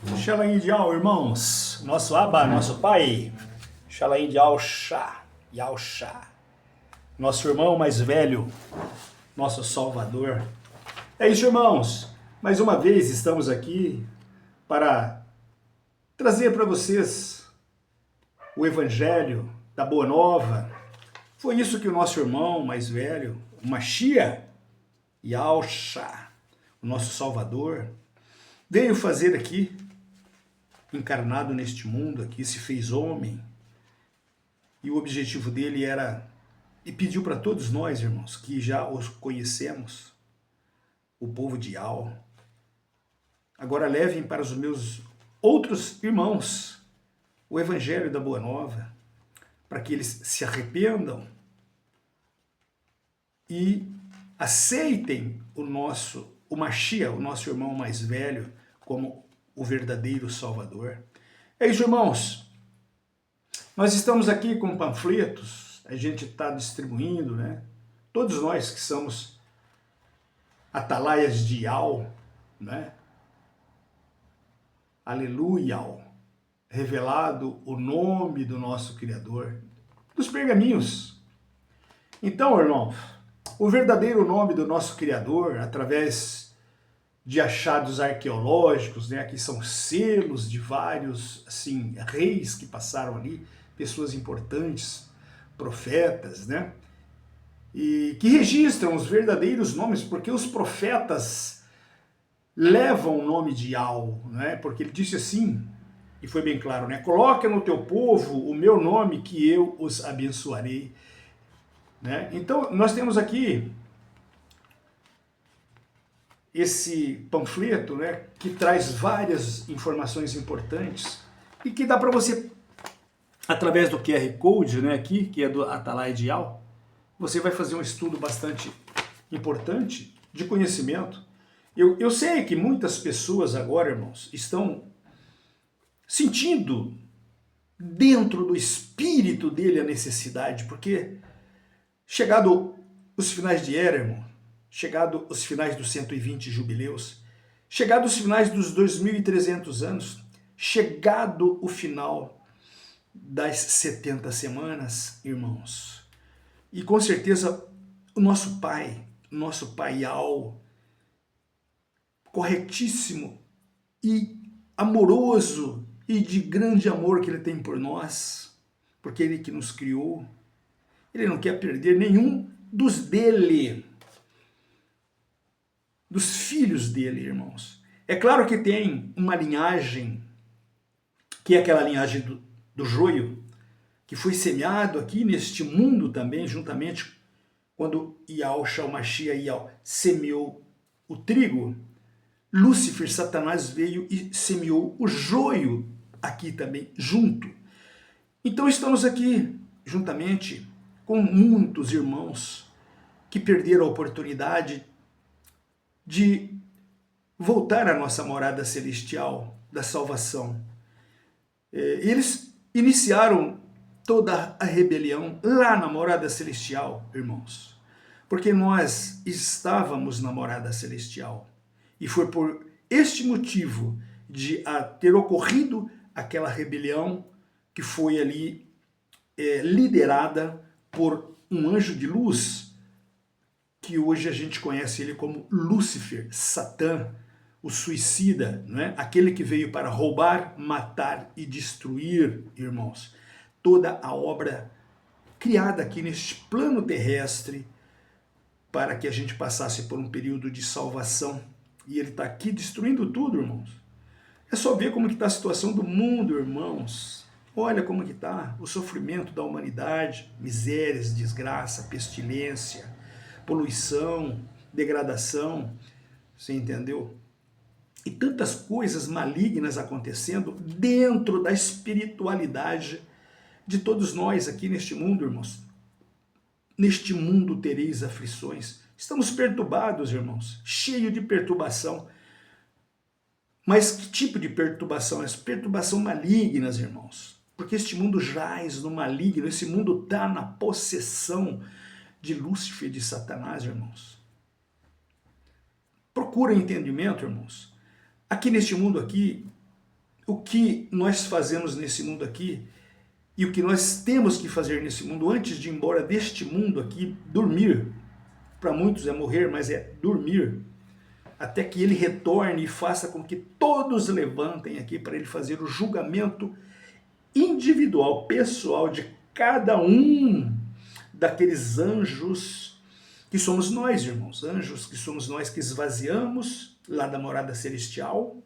Xalaim de Al, irmãos, nosso Abba, nosso Pai, Xalaim de Al Shah, Yahshua, nosso irmão mais velho, nosso Salvador. É isso, irmãos, mais uma vez estamos aqui para trazer para vocês o Evangelho da Boa Nova. Foi isso que o nosso irmão mais velho, o Mashiach, Yahshua, o nosso Salvador, veio fazer aqui, encarnado neste mundo aqui, se fez homem, e o objetivo dele era, e pediu para todos nós, irmãos, que já os conhecemos, o povo de Al, agora levem para os meus outros irmãos o Evangelho da Boa Nova, para que eles se arrependam e aceitem o Mashiach, o nosso irmão mais velho, como o verdadeiro Salvador. É isso, irmãos. Nós estamos aqui com panfletos, a gente está distribuindo, né? Todos nós que somos atalaias de Al, né? Aleluia, revelado o nome do nosso Criador, dos pergaminhos. Então, irmão, o verdadeiro nome do nosso Criador, através de achados arqueológicos, né? Aqui são selos de vários, assim, reis que passaram ali, pessoas importantes, profetas, né? E que registram os verdadeiros nomes, porque os profetas levam o nome de Al, né? Porque ele disse assim, e foi bem claro, né? Coloca no teu povo o meu nome que eu os abençoarei, né? Então, nós temos aqui esse panfleto, né, que traz várias informações importantes e que dá para você, através do QR Code, né, aqui, que é do Atalaia de Al, você vai fazer um estudo bastante importante de conhecimento. Eu sei que muitas pessoas agora, irmãos, estão sentindo dentro do espírito dele a necessidade, porque chegado os finais de era, irmão, chegado os finais dos 120 jubileus, chegado os finais dos 2.300 anos, chegado o final das 70 semanas, irmãos. E com certeza o nosso Pai Al, corretíssimo e amoroso e de grande amor que ele tem por nós, porque ele que nos criou, ele não quer perder nenhum dos dele, dos filhos dele, irmãos. É claro que tem uma linhagem, que é aquela linhagem do joio, que foi semeado aqui neste mundo também, juntamente quando Yahushua, o Mashiach, semeou o trigo, Lúcifer, Satanás, veio e semeou o joio aqui também, junto. Então estamos aqui, juntamente com muitos irmãos que perderam a oportunidade de voltar à nossa morada celestial da salvação. Eles iniciaram toda a rebelião lá na morada celestial, irmãos, porque nós estávamos na morada celestial. E foi por este motivo de ter ocorrido aquela rebelião que foi ali liderada por um anjo de luz, que hoje a gente conhece ele como Lúcifer, Satã, o suicida, não é? Aquele que veio para roubar, matar e destruir, irmãos, toda a obra criada aqui neste plano terrestre para que a gente passasse por um período de salvação. E ele está aqui destruindo tudo, irmãos. É só ver como que está a situação do mundo, irmãos. Olha como que está o sofrimento da humanidade, misérias, desgraça, pestilência, poluição, degradação, você entendeu? E tantas coisas malignas acontecendo dentro da espiritualidade de todos nós aqui neste mundo, irmãos. Neste mundo tereis aflições. Estamos perturbados, irmãos, cheio de perturbação. Mas que tipo de perturbação? Essa perturbação malignas, irmãos. Porque este mundo jaz no maligno, esse mundo está na possessão de Lúcifer, de Satanás, irmãos. Procura entendimento, irmãos. Aqui neste mundo aqui, o que nós fazemos nesse mundo aqui e o que nós temos que fazer nesse mundo antes de ir embora deste mundo aqui, dormir. Para muitos é morrer, mas é dormir, até que ele retorne e faça com que todos levantem aqui para ele fazer o julgamento individual, pessoal de cada um daqueles anjos que somos nós, irmãos. Anjos que somos nós que esvaziamos lá da morada celestial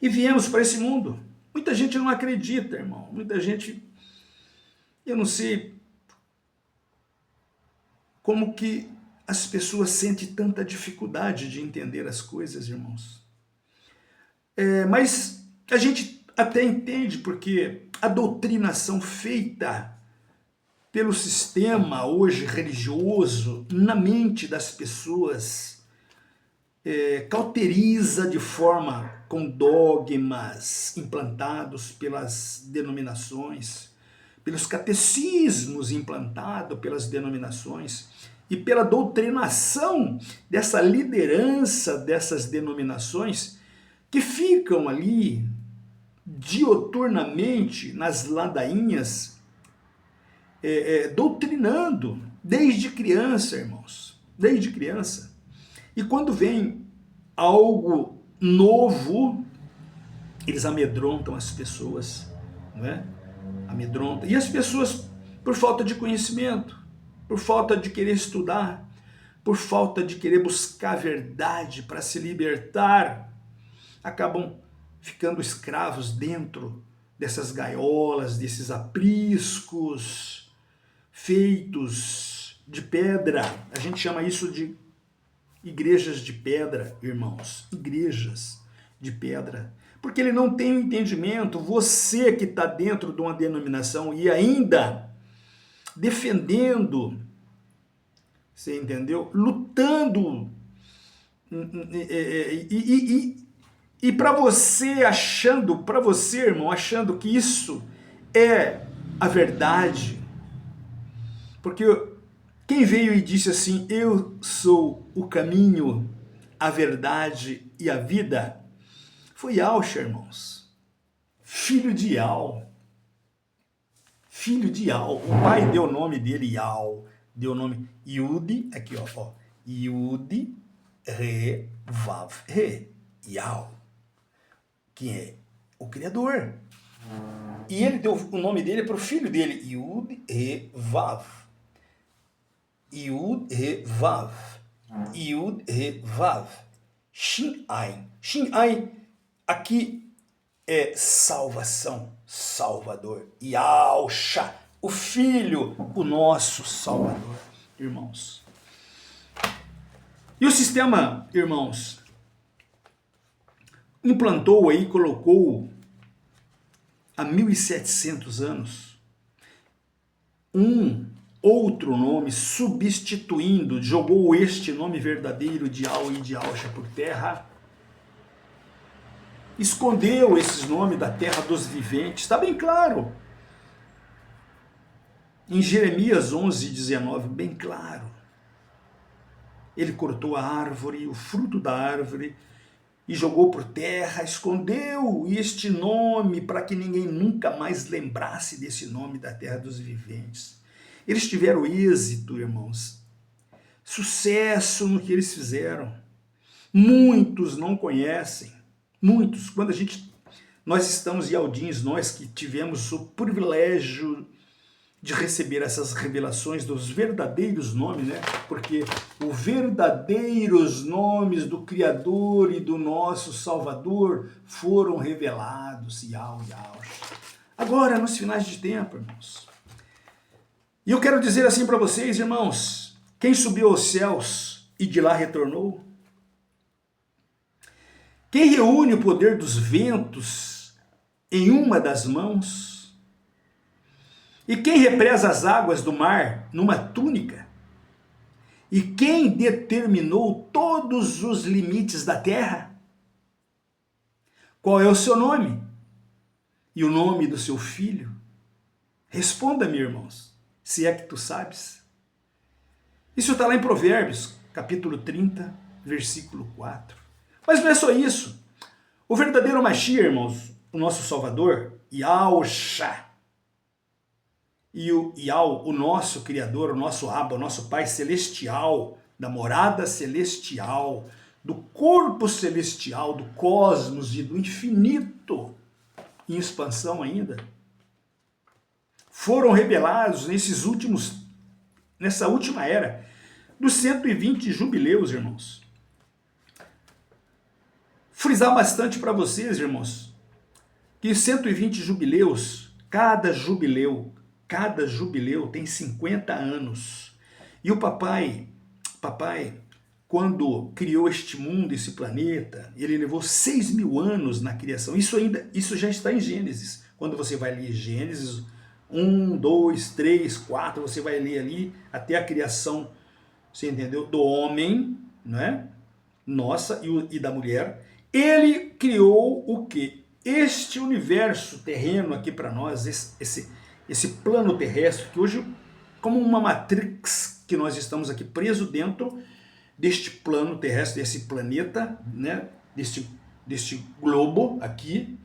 e viemos para esse mundo. Muita gente não acredita, irmão. Muita gente, eu não sei como que as pessoas sentem tanta dificuldade de entender as coisas, irmãos. Mas a gente até entende, porque a doutrinação feita pelo sistema hoje religioso na mente das pessoas cauteriza de forma com dogmas implantados pelas denominações, pelos catecismos implantados pelas denominações e pela doutrinação dessa liderança dessas denominações que ficam ali dioturnamente nas ladainhas doutrinando desde criança, irmãos, desde criança. E quando vem algo novo, eles amedrontam as pessoas, não é? Amedrontam. E as pessoas, por falta de conhecimento, por falta de querer estudar, por falta de querer buscar a verdade para se libertar, acabam ficando escravos dentro dessas gaiolas, desses apriscos feitos de pedra. A gente chama isso de igrejas de pedra, irmãos. Igrejas de pedra. Porque ele não tem o entendimento, você que está dentro de uma denominação e ainda defendendo, você entendeu? Lutando. E para você achando, para você, irmão, achando que isso é a verdade, porque quem veio e disse assim, eu sou o caminho, a verdade e a vida, foi Yahshua, irmãos, filho de Yah, filho de Yah, o pai deu o nome dele Yah, deu o nome Yud, aqui ó, Yud, Re, Vav, Re, Yah, que é o Criador. E ele deu o nome dele para o filho dele, Yud, Re, Vav. Yud, Re, Vav. Yud, Re, Vav. Shin, Ain. Shin, Ain, aqui é salvação, Salvador. Yahshua, o Filho, o nosso Salvador, irmãos. E o sistema, irmãos, implantou aí, colocou há 1700 anos um outro nome, substituindo, jogou este nome verdadeiro de Yah e de Yahshua por terra, escondeu esses nomes da terra dos viventes, está bem claro. Em Jeremias 11:19, bem claro. Ele cortou a árvore, o fruto da árvore, e jogou por terra, escondeu este nome para que ninguém nunca mais lembrasse desse nome da terra dos viventes. Eles tiveram êxito, irmãos, sucesso no que eles fizeram. Muitos não conhecem, muitos. Quando nós estamos Yaldins, nós que tivemos o privilégio de receber essas revelações dos verdadeiros nomes, né? Porque os verdadeiros nomes do Criador e do nosso Salvador foram revelados, Yahshua. Agora, nos finais de tempo, irmãos. E eu quero dizer assim para vocês, irmãos, quem subiu aos céus e de lá retornou? Quem reúne o poder dos ventos em uma das mãos? E quem represa as águas do mar numa túnica? E quem determinou todos os limites da terra? Qual é o seu nome? E o nome do seu filho? Responda-me, irmãos, se é que tu sabes. Isso está lá em Provérbios, capítulo 30, versículo 4. Mas não é só isso. O verdadeiro Mashiach, irmãos, o nosso Salvador, Yahushua, e o Yahweh, o nosso Criador, o nosso Abba, o nosso Pai Celestial, da morada celestial, do corpo celestial, do cosmos e do infinito, em expansão ainda, foram revelados nessa última era, dos 120 jubileus, irmãos. Frisar bastante para vocês, irmãos, que 120 jubileus, cada jubileu tem 50 anos. E o papai, quando criou este mundo, esse planeta, ele levou 6.000 anos na criação. Isso já está em Gênesis. Quando você vai ler Gênesis 1, 2, 3, 4, você vai ler ali até a criação, você entendeu? Do homem, né? Nossa e da mulher. Ele criou o quê? Este universo terreno aqui para nós, esse plano terrestre, que hoje, como uma matrix, que nós estamos aqui presos dentro deste plano terrestre, desse planeta, né? deste globo aqui,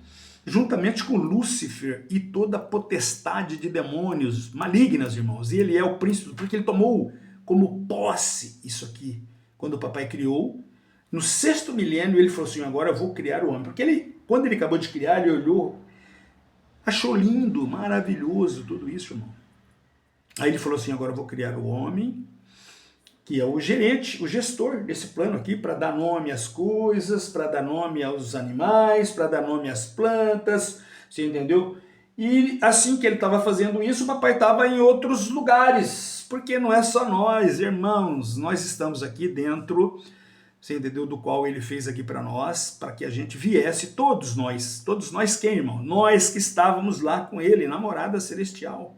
juntamente com Lúcifer e toda a potestade de demônios malignas, irmãos. E ele é o príncipe, porque ele tomou como posse isso aqui. Quando o papai criou, no 6º milênio, ele falou assim, agora eu vou criar o homem. Porque quando ele acabou de criar, ele olhou, achou lindo, maravilhoso tudo isso, irmão. Aí ele falou assim, agora eu vou criar o homem, que é o gerente, o gestor desse plano aqui, para dar nome às coisas, para dar nome aos animais, para dar nome às plantas, você entendeu? E assim que ele estava fazendo isso, o papai estava em outros lugares, porque não é só nós, irmãos, nós estamos aqui dentro, você entendeu, do qual ele fez aqui para nós, para que a gente viesse, todos nós quem, irmão? Nós que estávamos lá com ele, na morada celestial.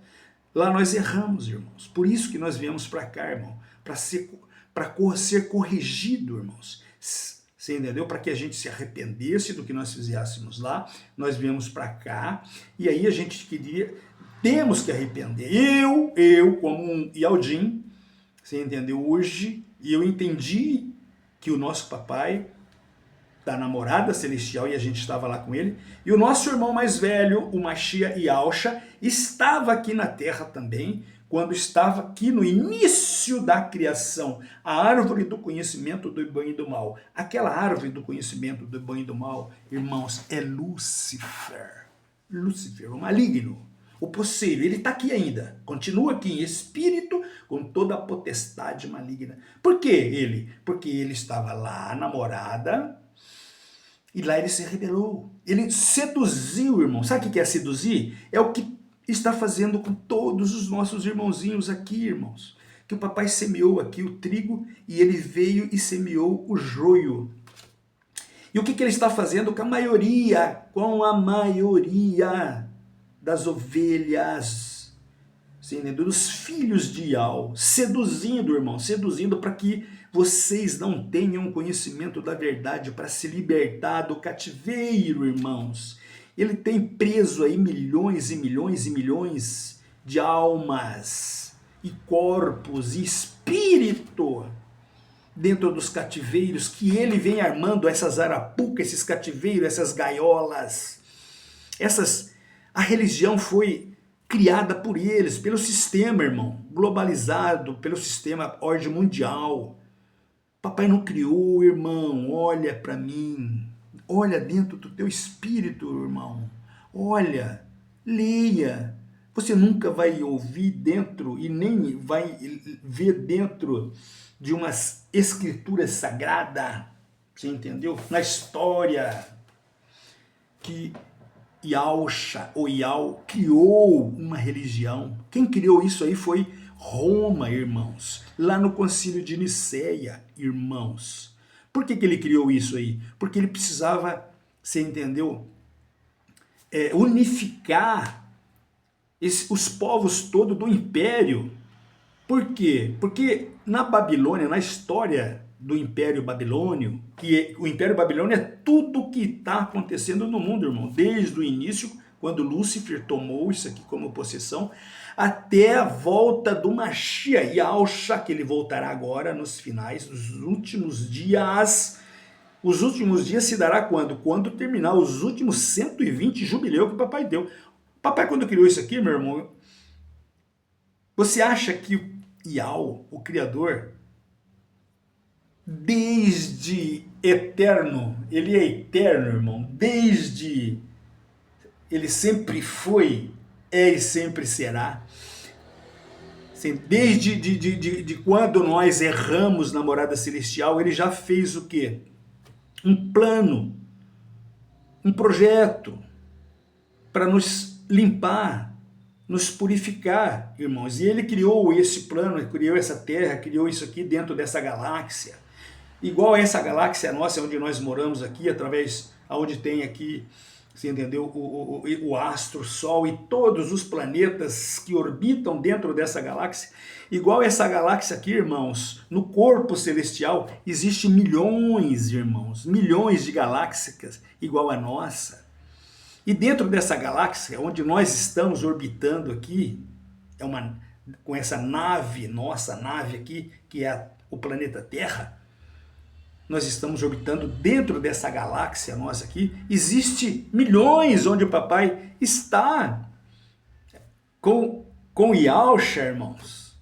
Lá nós erramos, irmãos, por isso que nós viemos para cá, irmão, para ser corrigido, irmãos, você entendeu? Para que a gente se arrependesse do que nós fizéssemos lá, nós viemos para cá, e aí a gente temos que arrepender. Eu como um Yaldin, você entendeu? Hoje, e eu entendi que o nosso papai da namorada celestial, e a gente estava lá com ele, e o nosso irmão mais velho, o Mashiach Yahushua, estava aqui na terra também, quando estava aqui no início da criação, a árvore do conhecimento do bem e do mal. Aquela árvore do conhecimento do bem e do mal, irmãos, é Lúcifer, o maligno, o posseiro. Ele está aqui ainda, continua aqui em espírito, com toda a potestade maligna. Por que ele? Porque ele estava lá na morada, e lá ele se rebelou. Ele seduziu, irmão. Sabe o que é seduzir? É o que está fazendo com todos os nossos irmãozinhos aqui, irmãos. Que o papai semeou aqui o trigo e ele veio e semeou o joio. E o que ele está fazendo com a maioria das ovelhas, dos filhos de Ial, seduzindo, irmão, seduzindo para que vocês não tenham conhecimento da verdade, para se libertar do cativeiro, irmãos. Ele tem preso aí milhões e milhões e milhões de almas e corpos e espírito dentro dos cativeiros, que ele vem armando essas arapucas, esses cativeiros, essas gaiolas. A religião foi criada por eles, pelo sistema, irmão, globalizado, pelo sistema ordem mundial. Papai não criou, irmão, olha para mim, olha dentro do teu espírito, irmão, olha, leia. Você nunca vai ouvir dentro e nem vai ver dentro de umas escrituras sagradas, você entendeu? Na história que Yahushua, ou Yahweh, criou uma religião. Quem criou isso aí foi Roma, irmãos, lá no concílio de Niceia, irmãos. Por que ele criou isso aí? Porque ele precisava, você entendeu, unificar os povos todos do império. Por quê? Porque na Babilônia, na história do Império Babilônio, o Império Babilônio é tudo o que está acontecendo no mundo, irmão, desde o início, quando Lúcifer tomou isso aqui como possessão, até a volta do Mashiach Yahushua, que ele voltará agora nos finais, nos últimos dias, Os últimos dias se dará quando? Quando terminar os últimos 120 jubileu que o papai deu. O papai, quando criou isso aqui, meu irmão, você acha que o Iau, o Criador, desde eterno, ele é eterno, irmão, desde ele sempre foi, é e sempre será. Desde de quando nós erramos na morada celestial, ele já fez o quê? Um plano, um projeto para nos limpar, nos purificar, irmãos. E ele criou esse plano, criou essa terra, criou isso aqui dentro dessa galáxia. Igual essa galáxia nossa, onde nós moramos aqui, através, onde tem aqui, você entendeu, o astro, o Sol e todos os planetas que orbitam dentro dessa galáxia. Igual essa galáxia aqui, irmãos, no corpo celestial, existe milhões, irmãos, milhões de galáxias igual a nossa. E dentro dessa galáxia, onde nós estamos orbitando aqui, com essa nave, nossa nave aqui, que é o planeta Terra, nós estamos orbitando dentro dessa galáxia nossa aqui, existe milhões onde o papai está com Yalcha, irmãos.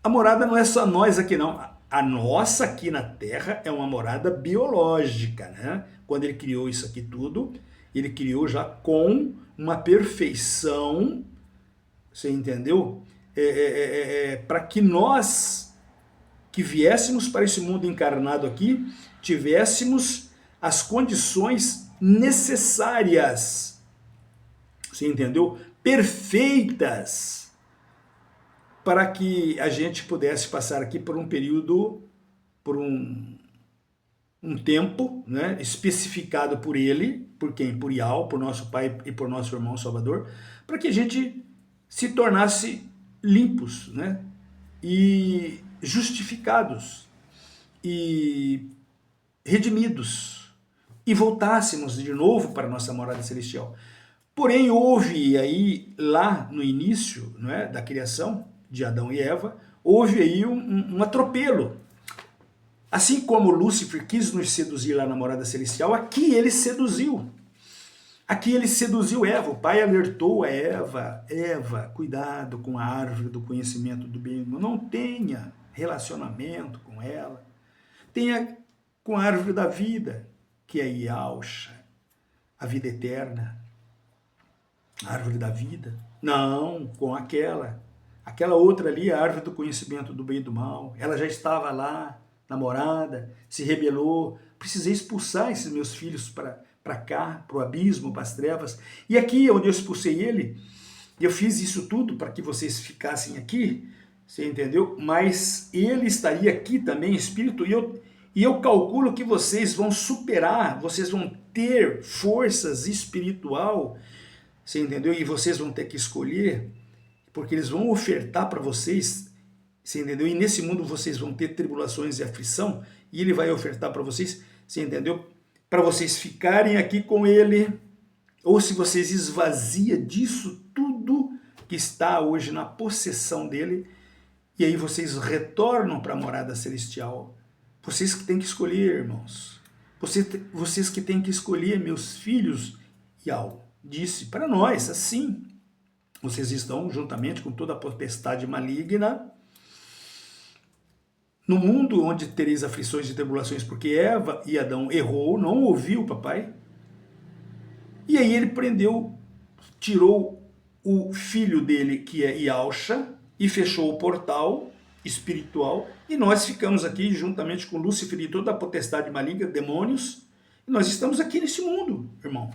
A morada não é só nós aqui não, a nossa aqui na Terra é uma morada biológica, né? Quando ele criou isso aqui tudo, ele criou já com uma perfeição, você entendeu? Para que nós que viéssemos para esse mundo encarnado aqui, tivéssemos as condições necessárias, você entendeu? Perfeitas, para que a gente pudesse passar aqui por um período, por um tempo, né, especificado por ele, por quem? Por Iau, por nosso Pai e por nosso irmão Salvador, para que a gente se tornasse limpos, né, e justificados e redimidos e voltássemos de novo para a nossa morada celestial. Porém, houve aí, lá no início, não é, da criação de Adão e Eva, houve aí um atropelo. Assim como Lúcifer quis nos seduzir lá na morada celestial, aqui ele seduziu. Aqui ele seduziu Eva, o pai alertou a Eva, cuidado com a árvore do conhecimento do bem e do mal, não tenha relacionamento com ela, tenha com a árvore da vida, que é Yalcha, a vida eterna, a árvore da vida, não, com aquela outra ali, a árvore do conhecimento do bem e do mal, ela já estava lá, na morada, se rebelou, precisei expulsar esses meus filhos para cá, para o abismo, para as trevas. E aqui, onde eu expulsei ele, eu fiz isso tudo para que vocês ficassem aqui, você entendeu? Mas ele estaria aqui também, espírito, e eu calculo que vocês vão superar, vocês vão ter forças espiritual, você entendeu? E vocês vão ter que escolher, porque eles vão ofertar para vocês, você entendeu? E nesse mundo vocês vão ter tribulações e aflição, e ele vai ofertar para vocês, você entendeu? Para vocês ficarem aqui com ele, ou se vocês esvaziam disso tudo que está hoje na possessão dele, e aí vocês retornam para a morada celestial. Vocês que têm que escolher, irmãos. Vocês que têm que escolher, meus filhos. Iau disse para nós, assim, vocês estão juntamente com toda a potestade maligna, no mundo onde tereis aflições e tribulações, porque Eva e Adão errou, não ouviu o papai, e aí ele tirou o filho dele, que é Yalcha, e fechou o portal espiritual, e nós ficamos aqui juntamente com Lúcifer e toda a potestade maligna, demônios, e nós estamos aqui nesse mundo, irmão.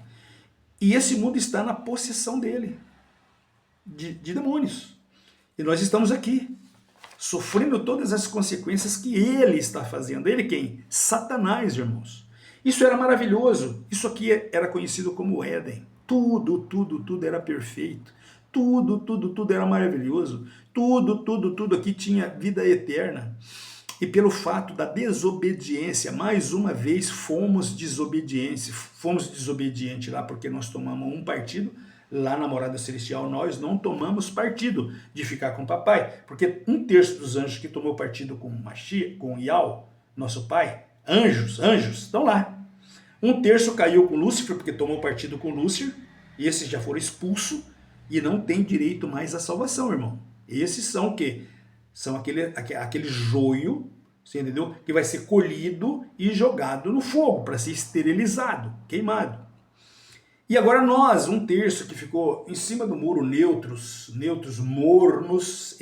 E esse mundo está na possessão dele, de demônios. E nós estamos aqui, sofrendo todas as consequências que ele está fazendo. Ele quem? Satanás, irmãos. Isso era maravilhoso. Isso aqui era conhecido como Éden. Tudo era perfeito. Tudo era maravilhoso. Tudo aqui tinha vida eterna. E pelo fato da desobediência, mais uma vez fomos desobedientes lá porque nós tomamos um partido. Lá na morada celestial nós não tomamos partido de ficar com o papai, porque 1/3 dos anjos que tomou partido com Iau, nosso pai, Anjos, estão lá. Um terço caiu com Lúcifer, porque tomou partido com Lúcifer, e esses já foram expulsos, e não tem direito mais à salvação, irmão. Esses são o quê? São aquele joio, você entendeu? Que vai ser colhido e jogado no fogo, para ser esterilizado, queimado. E agora nós, um terço que ficou em cima do muro, neutros, mornos,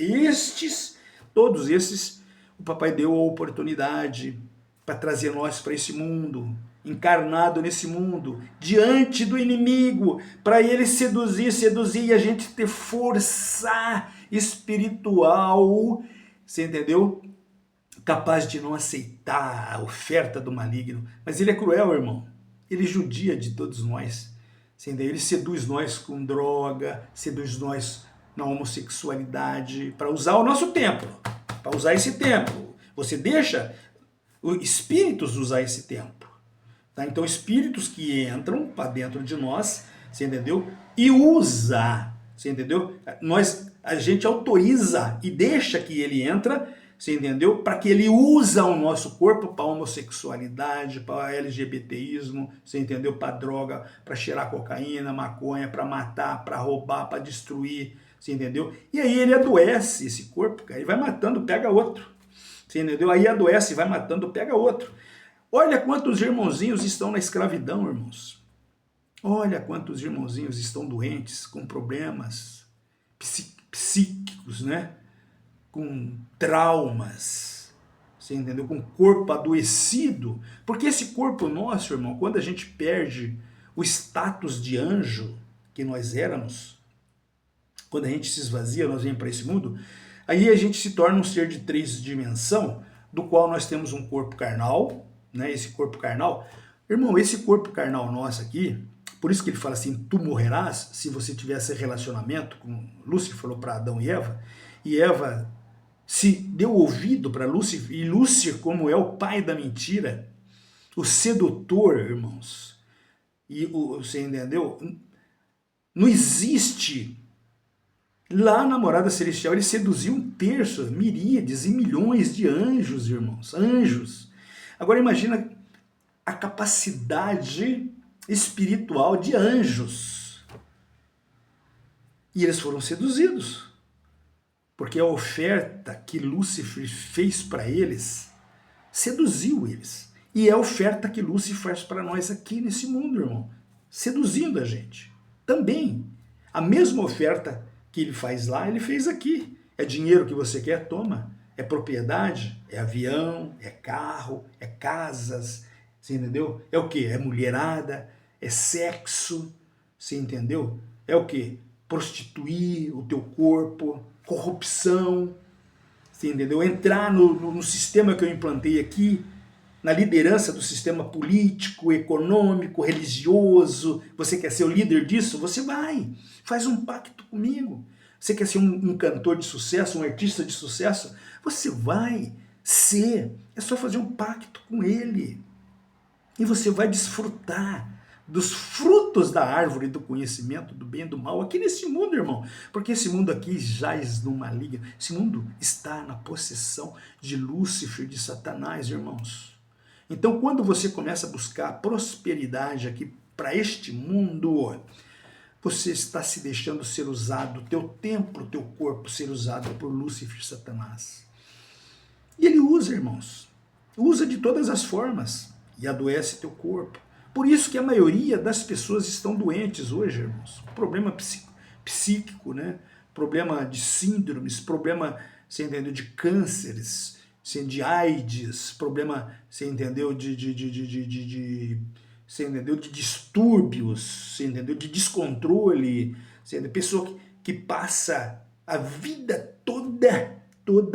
todos esses, o papai deu a oportunidade para trazer nós para esse mundo, encarnado nesse mundo, diante do inimigo, para ele seduzir e a gente ter força espiritual, você entendeu? Capaz de não aceitar a oferta do maligno. Mas ele é cruel, irmão. Ele judia de todos nós. Ele seduz nós com droga, seduz nós na homossexualidade, para usar o nosso templo, para usar esse templo. Você deixa os espíritos usar esse templo. Tá? Então, espíritos que entram para dentro de nós, você entendeu? E usa, você entendeu? A gente autoriza e deixa que ele entra, você entendeu? Para que ele usa o nosso corpo para homossexualidade, para LGBTismo, você entendeu? Para droga, para cheirar cocaína, maconha, para matar, para roubar, para destruir, você entendeu? E aí ele adoece esse corpo, cara, e vai matando, pega outro, você entendeu? Aí adoece, vai matando, pega outro. Olha quantos irmãozinhos estão na escravidão, irmãos. Olha quantos irmãozinhos estão doentes, com problemas psíquicos, né? Com traumas, você entendeu? Com corpo adoecido. Porque esse corpo nosso, irmão, quando a gente perde o status de anjo que nós éramos, quando a gente se esvazia, nós vemos para esse mundo, aí a gente se torna um ser de 3 dimensões, do qual nós temos um corpo carnal, né? Esse corpo carnal, irmão, esse corpo carnal nosso aqui, por isso que ele fala assim, tu morrerás, se você tivesse relacionamento, com Lúcifer falou para Adão e Eva se deu ouvido para Lúcifer, e Lúcifer, como é o pai da mentira, o sedutor, irmãos, e você entendeu? Não existe. Lá na morada celestial ele seduziu um terço, miríades e milhões de anjos, irmãos, anjos. Agora imagina a capacidade espiritual de anjos. E eles foram seduzidos. Porque a oferta que Lúcifer fez para eles seduziu eles. E é a oferta que Lúcifer faz para nós aqui nesse mundo, irmão. Seduzindo a gente. Também. A mesma oferta que ele faz lá, ele fez aqui. É dinheiro que você quer? Toma. É propriedade? É avião, é carro, é casas. Você entendeu? É o quê? É mulherada, é sexo. Você entendeu? É o quê? Prostituir o teu corpo, corrupção, você entendeu? Entrar no sistema que eu implantei aqui, na liderança do sistema político, econômico, religioso. Você quer ser o líder disso? Você vai, faz um pacto comigo. Você quer ser um cantor de sucesso, um artista de sucesso? Você vai ser, é só fazer um pacto com ele. E você vai desfrutar dos frutos da árvore do conhecimento do bem e do mal aqui nesse mundo, irmão. Porque esse mundo aqui jaz no maligno. Esse mundo está na possessão de Lúcifer, de Satanás, irmãos. Então, quando você começa a buscar prosperidade aqui para este mundo, você está se deixando ser usado, teu templo, teu corpo ser usado por Lúcifer, Satanás. E ele usa, irmãos. Usa de todas as formas e adoece teu corpo. Por isso que a maioria das pessoas estão doentes hoje, irmãos. Problema psíquico, né? Problema de síndromes, problema, você entendeu, de cânceres, de AIDS, problema, você entendeu, você entendeu, de distúrbios, você entendeu, de descontrole, você entendeu? Pessoa que passa a vida toda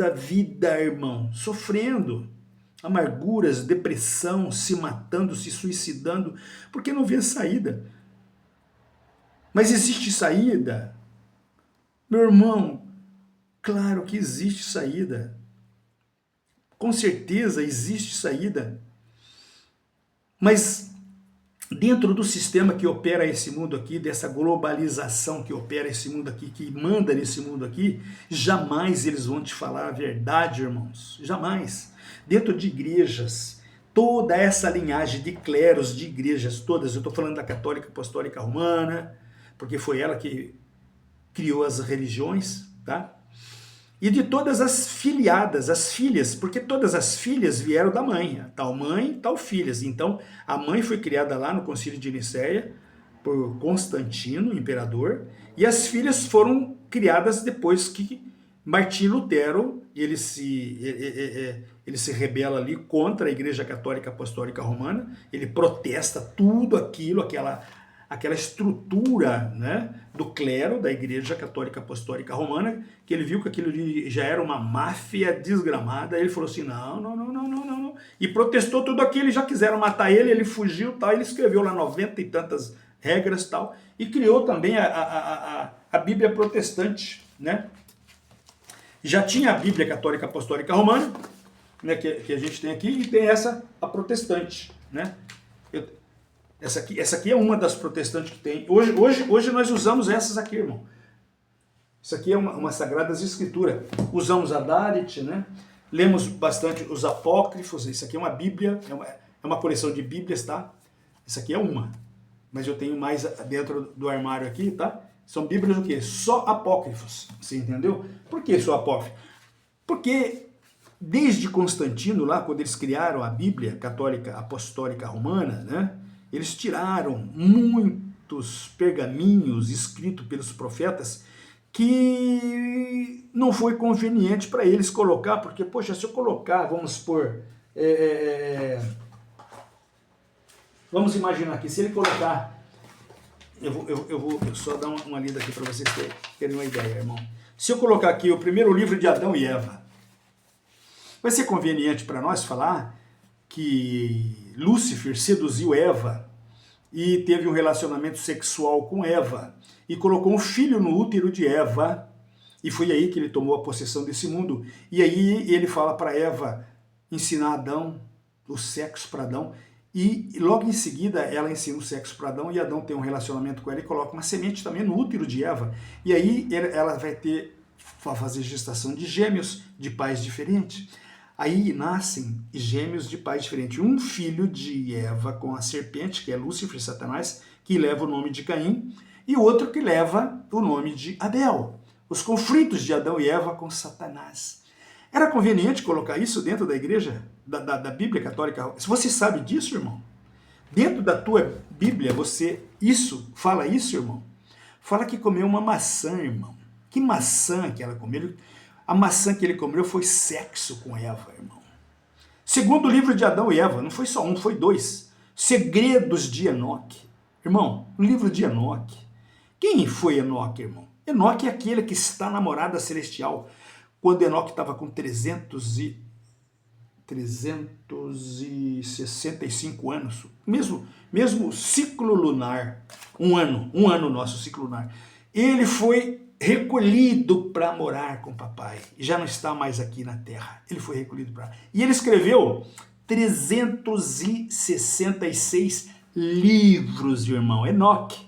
a vida, irmão, sofrendo. Amarguras, depressão, se matando, se suicidando, porque não vê saída. Mas existe saída? Meu irmão, claro que existe saída. Com certeza existe saída. Mas dentro do sistema que opera esse mundo aqui, dessa globalização que opera esse mundo aqui, que manda nesse mundo aqui, jamais eles vão te falar a verdade, irmãos. Jamais. Dentro de igrejas toda essa linhagem de cleros, de igrejas todas, eu estou falando da Católica Apostólica Romana, porque foi ela que criou as religiões, tá? E de todas as filiadas, as filhas, porque todas as filhas vieram da mãe, tal filhas. Então, a mãe foi criada lá no Concílio de Nicéia, por Constantino, imperador, e as filhas foram criadas depois que Martim Lutero, ele se rebela ali contra a Igreja Católica Apostólica Romana, ele protesta tudo aquilo, aquela estrutura, né, do clero da Igreja Católica Apostólica Romana, que ele viu que aquilo já era uma máfia desgramada, ele falou assim, não, e protestou tudo aquilo, já quiseram matar ele, ele fugiu, tal, ele escreveu lá 90 e tantas regras, tal, e criou também a Bíblia protestante, né? Já tinha a Bíblia Católica Apostólica Romana, né, que a gente tem aqui, e tem a protestante, né? Essa aqui é uma das protestantes que tem. Hoje nós usamos essas aqui, irmão. Isso aqui é uma Sagradas Escrituras. Usamos a Dalit, né? Lemos bastante os apócrifos. Isso aqui é uma Bíblia, é uma coleção de Bíblias, tá? Isso aqui é uma. Mas eu tenho mais dentro do armário aqui, tá? São Bíblias o quê? Só apócrifos. Você entendeu? Por que só apócrifos? Porque desde Constantino, lá, quando eles criaram a Bíblia Católica Apostólica Romana, né? Eles tiraram muitos pergaminhos escritos pelos profetas que não foi conveniente para eles colocar, porque, poxa, se eu colocar, vamos supor, vamos imaginar aqui, se ele colocar, eu vou só dar uma lida aqui para vocês terem uma ideia, irmão. Se eu colocar aqui o primeiro livro de Adão e Eva, vai ser conveniente para nós falar que Lúcifer seduziu Eva e teve um relacionamento sexual com Eva e colocou um filho no útero de Eva e foi aí que ele tomou a possessão desse mundo. E aí ele fala para Eva ensinar Adão o sexo para Adão e logo em seguida ela ensina o sexo para Adão e Adão tem um relacionamento com ela e coloca uma semente também no útero de Eva. E aí ela vai fazer gestação de gêmeos de pais diferentes. Aí nascem gêmeos de pais diferentes. Um filho de Eva com a serpente, que é Lúcifer, Satanás, que leva o nome de Caim, e outro que leva o nome de Abel. Os conflitos de Adão e Eva com Satanás. Era conveniente colocar isso dentro da igreja, da Bíblia Católica? Se você sabe disso, irmão, dentro da tua Bíblia, fala isso, irmão? Fala que comeu uma maçã, irmão. Que maçã que ela comeu? A maçã que ele comeu foi sexo com Eva, irmão. Segundo o livro de Adão e Eva, não foi só um, foi dois. Segredos de Enoque. Irmão, o livro de Enoque. Quem foi Enoque, irmão? Enoque é aquele que está na morada celestial. Quando Enoque estava com 365 anos. Mesmo ciclo lunar. Um ano nosso ciclo lunar. Ele foi recolhido para morar com o papai, já não está mais aqui na terra, ele foi recolhido para... E ele escreveu 366 livros, irmão, Enoque.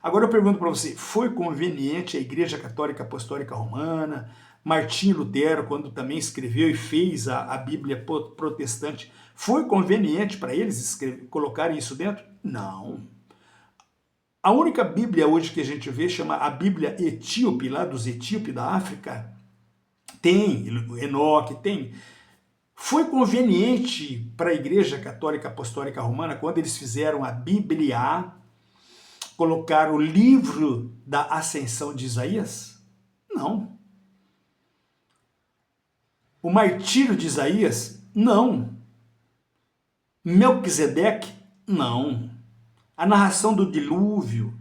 Agora eu pergunto para você, foi conveniente a Igreja Católica Apostólica Romana, Martim Lutero, quando também escreveu e fez a Bíblia protestante, foi conveniente para eles colocarem isso dentro? Não. A única Bíblia hoje que a gente vê chama a Bíblia etíope, lá dos etíopes da África. Tem Enoque, tem. Foi conveniente para a Igreja Católica Apostólica Romana, quando eles fizeram a Bíblia, colocar o livro da Ascensão de Isaías? Não. O martírio de Isaías? Não. Melquisedeque? Não. A narração do dilúvio,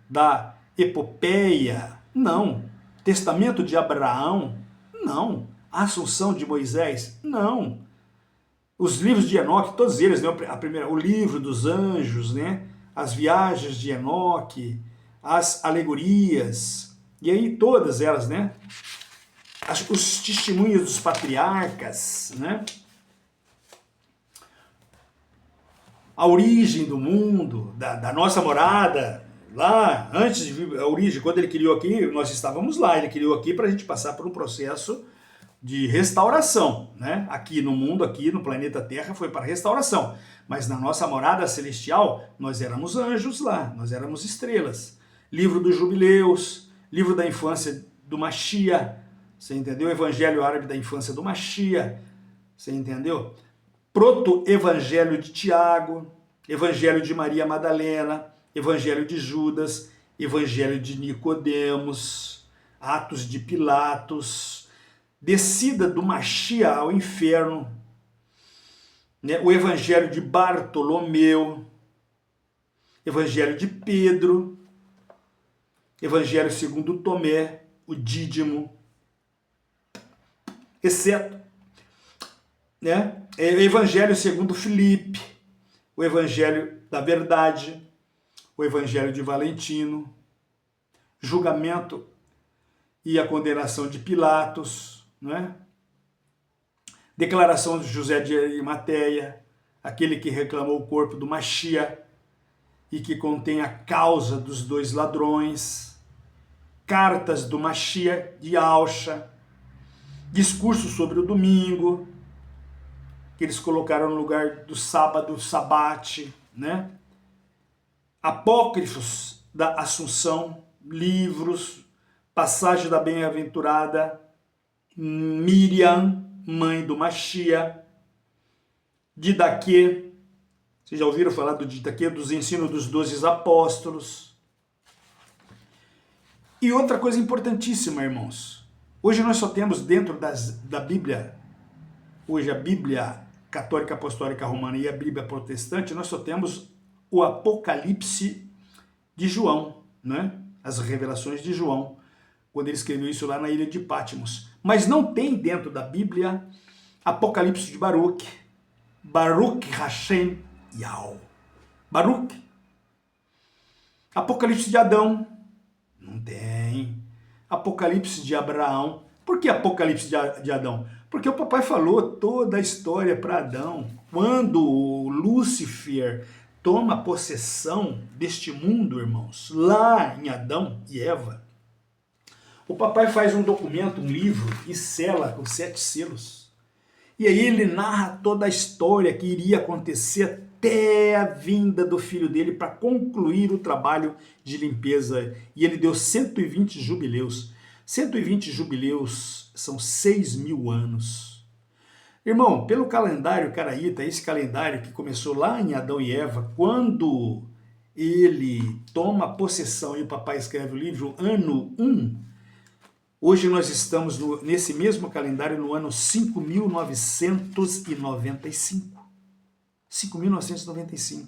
da epopeia, não. Testamento de Abraão, não. A Assunção de Moisés, não. Os livros de Enoque, todos eles, né? O livro dos anjos, né? As viagens de Enoque, as alegorias, e aí todas elas, né? Os testemunhos dos patriarcas, né? A origem do mundo, da nossa morada, lá, antes de vir a origem, quando ele criou aqui, nós estávamos lá, ele criou aqui para a gente passar por um processo de restauração, né? Aqui no mundo, aqui no planeta Terra, foi para restauração. Mas na nossa morada celestial, nós éramos anjos lá, nós éramos estrelas. Livro dos Jubileus, livro da infância do Machia, você entendeu? Evangelho árabe da infância do Machia, você entendeu? Proto-evangelho de Tiago, evangelho de Maria Madalena, evangelho de Judas, evangelho de Nicodemos, Atos de Pilatos, descida do Machia ao inferno, né? O evangelho de Bartolomeu, evangelho de Pedro, evangelho segundo Tomé, o Dídimo, exceto, né? Evangelho segundo Filipe, o evangelho da verdade, o evangelho de Valentino, julgamento e a condenação de Pilatos, né? Declaração de José de Arimateia, aquele que reclamou o corpo do Machia e que contém a causa dos dois ladrões, cartas do Machia de Alcha, discurso sobre o domingo, que eles colocaram no lugar do sábado, sabate, né? Apócrifos da Assunção, livros, passagem da bem-aventurada Miriam, mãe do Machia, Didaquê, vocês já ouviram falar do Didaquê, dos ensinos dos 12 apóstolos. E outra coisa importantíssima, irmãos, hoje nós só temos dentro da Bíblia, hoje a Bíblia Católica Apostólica Romana e a Bíblia Protestante, nós só temos o Apocalipse de João, né? As revelações de João, quando ele escreveu isso lá na ilha de Patmos. Mas não tem dentro da Bíblia Apocalipse de Baruch, Baruch Hashem Yahweh. Baruch. Apocalipse de Adão, não tem. Apocalipse de Abraão. Por que Apocalipse de Adão? Porque o papai falou toda a história para Adão. Quando Lúcifer toma possessão deste mundo, irmãos, lá em Adão e Eva, o papai faz um documento, um livro, e sela com 7 selos. E aí ele narra toda a história que iria acontecer até a vinda do filho dele para concluir o trabalho de limpeza. E ele deu 120 jubileus. 120 jubileus são 6.000 anos. Irmão, pelo calendário caraíta, esse calendário que começou lá em Adão e Eva, quando ele toma possessão e o papai escreve o livro, ano 1, hoje nós estamos nesse mesmo calendário no ano 5.995. 5.995.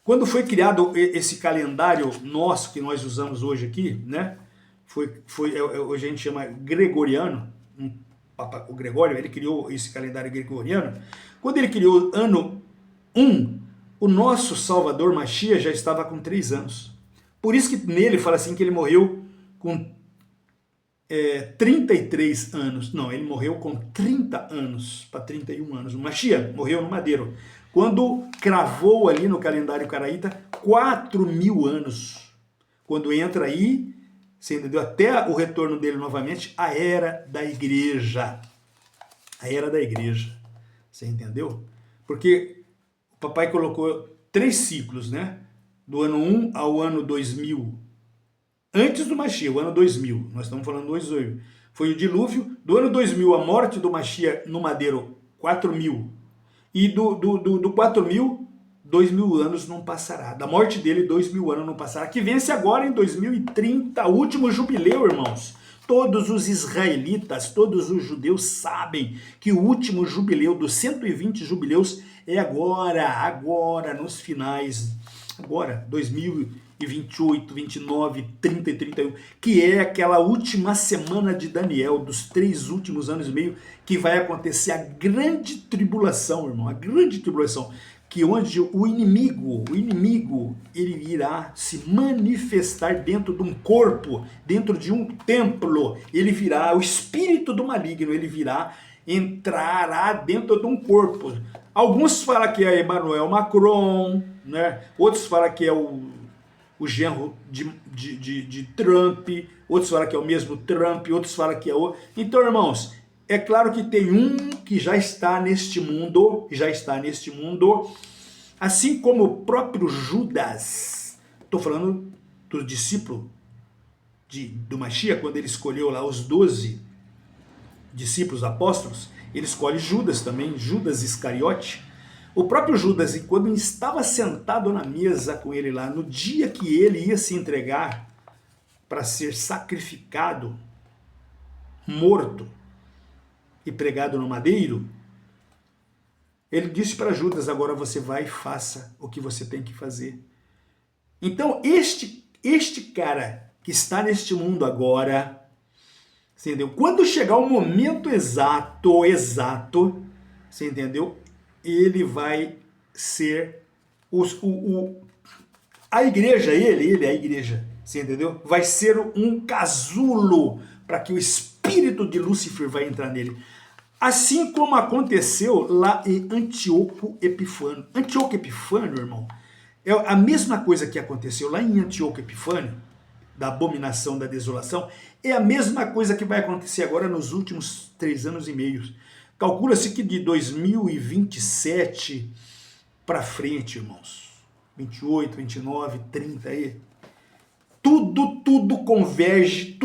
Quando foi criado esse calendário nosso que nós usamos hoje aqui, né? Hoje a gente chama gregoriano, o Gregório, ele criou esse calendário gregoriano. Quando ele criou ano 1, o nosso Salvador Machia já estava com 3 anos. Por isso que nele fala assim que ele morreu com 33 anos. Não, ele morreu com 30 anos para 31 anos. O Machia morreu no madeiro. Quando cravou ali no calendário caraíta 4.000 anos. Quando entra aí, você entendeu? Até o retorno dele novamente, a era da igreja. A era da igreja. Você entendeu? Porque o papai colocou 3 ciclos, né? Do ano 1 ao ano 2000. Antes do Machia, o ano 2000. Nós estamos falando do 2000. Foi o dilúvio. Do ano 2000, a morte do Machia no madeiro, 4.000. E do 4.000, 2.000 anos não passará. Da morte dele, 2.000 anos não passará. Que vence agora em 2030, o último jubileu, irmãos. Todos os israelitas, todos os judeus sabem que o último jubileu dos 120 jubileus é agora, nos finais, agora, 2028, 29, 30 e 31, que é aquela última semana de Daniel, dos 3 últimos anos e meio, que vai acontecer a grande tribulação, irmão, a grande tribulação, que onde o inimigo, ele irá se manifestar dentro de um corpo, dentro de um templo, ele virá, o espírito do maligno, ele virá, entrará dentro de um corpo. Alguns falam que é Emmanuel Macron, né? Outros falam que é o genro de Trump, outros falam que é o mesmo Trump, outros falam que é o... Então, irmãos, é claro que tem um que já está neste mundo, assim como o próprio Judas. Estou falando do discípulo do Mashiach, quando ele escolheu lá os 12 discípulos apóstolos, ele escolhe Judas também, Judas Iscariote. O próprio Judas, quando estava sentado na mesa com ele lá, no dia que ele ia se entregar para ser sacrificado, morto e pregado no madeiro, ele disse para Judas: agora você vai e faça o que você tem que fazer. Então, este cara que está neste mundo agora, você entendeu? Quando chegar o momento exato, você entendeu? Ele vai ser a igreja, a igreja, você entendeu? Vai ser um casulo para que o espírito de Lúcifer vai entrar nele. Assim como aconteceu lá em Antíoco Epifânio. Antíoco Epifânio, irmão, é a mesma coisa que aconteceu lá em Antíoco Epifânio, da abominação da desolação, é a mesma coisa que vai acontecer agora nos últimos 3 anos e meio. Calcula-se que de 2027 para frente, irmãos, 28, 29, 30 aí, tudo converge,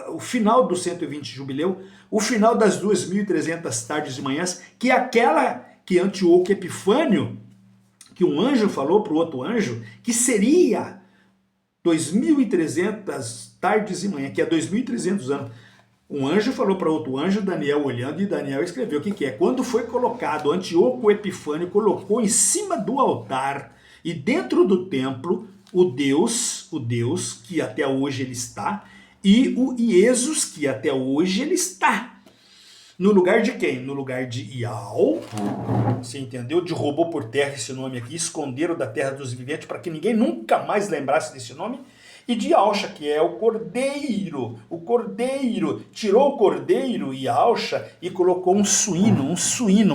o final do 120 jubileu, o final das 2.300 tardes e manhãs, que é aquela que Antíoco Epifânio, que um anjo falou para o outro anjo, que seria 2.300 tardes e manhãs, que é 2.300 anos. Um anjo falou para outro anjo, Daniel olhando, e Daniel escreveu o que é. Quando foi colocado, Antíoco Epifânio colocou em cima do altar e dentro do templo o Deus que até hoje ele está, e o Iesus, que até hoje ele está. No lugar de quem? No lugar de Ial, você entendeu? Derrubou por terra esse nome aqui, esconderam da terra dos viventes para que ninguém nunca mais lembrasse desse nome. E de Alcha, que é o cordeiro, tirou o cordeiro e Alcha e colocou um suíno,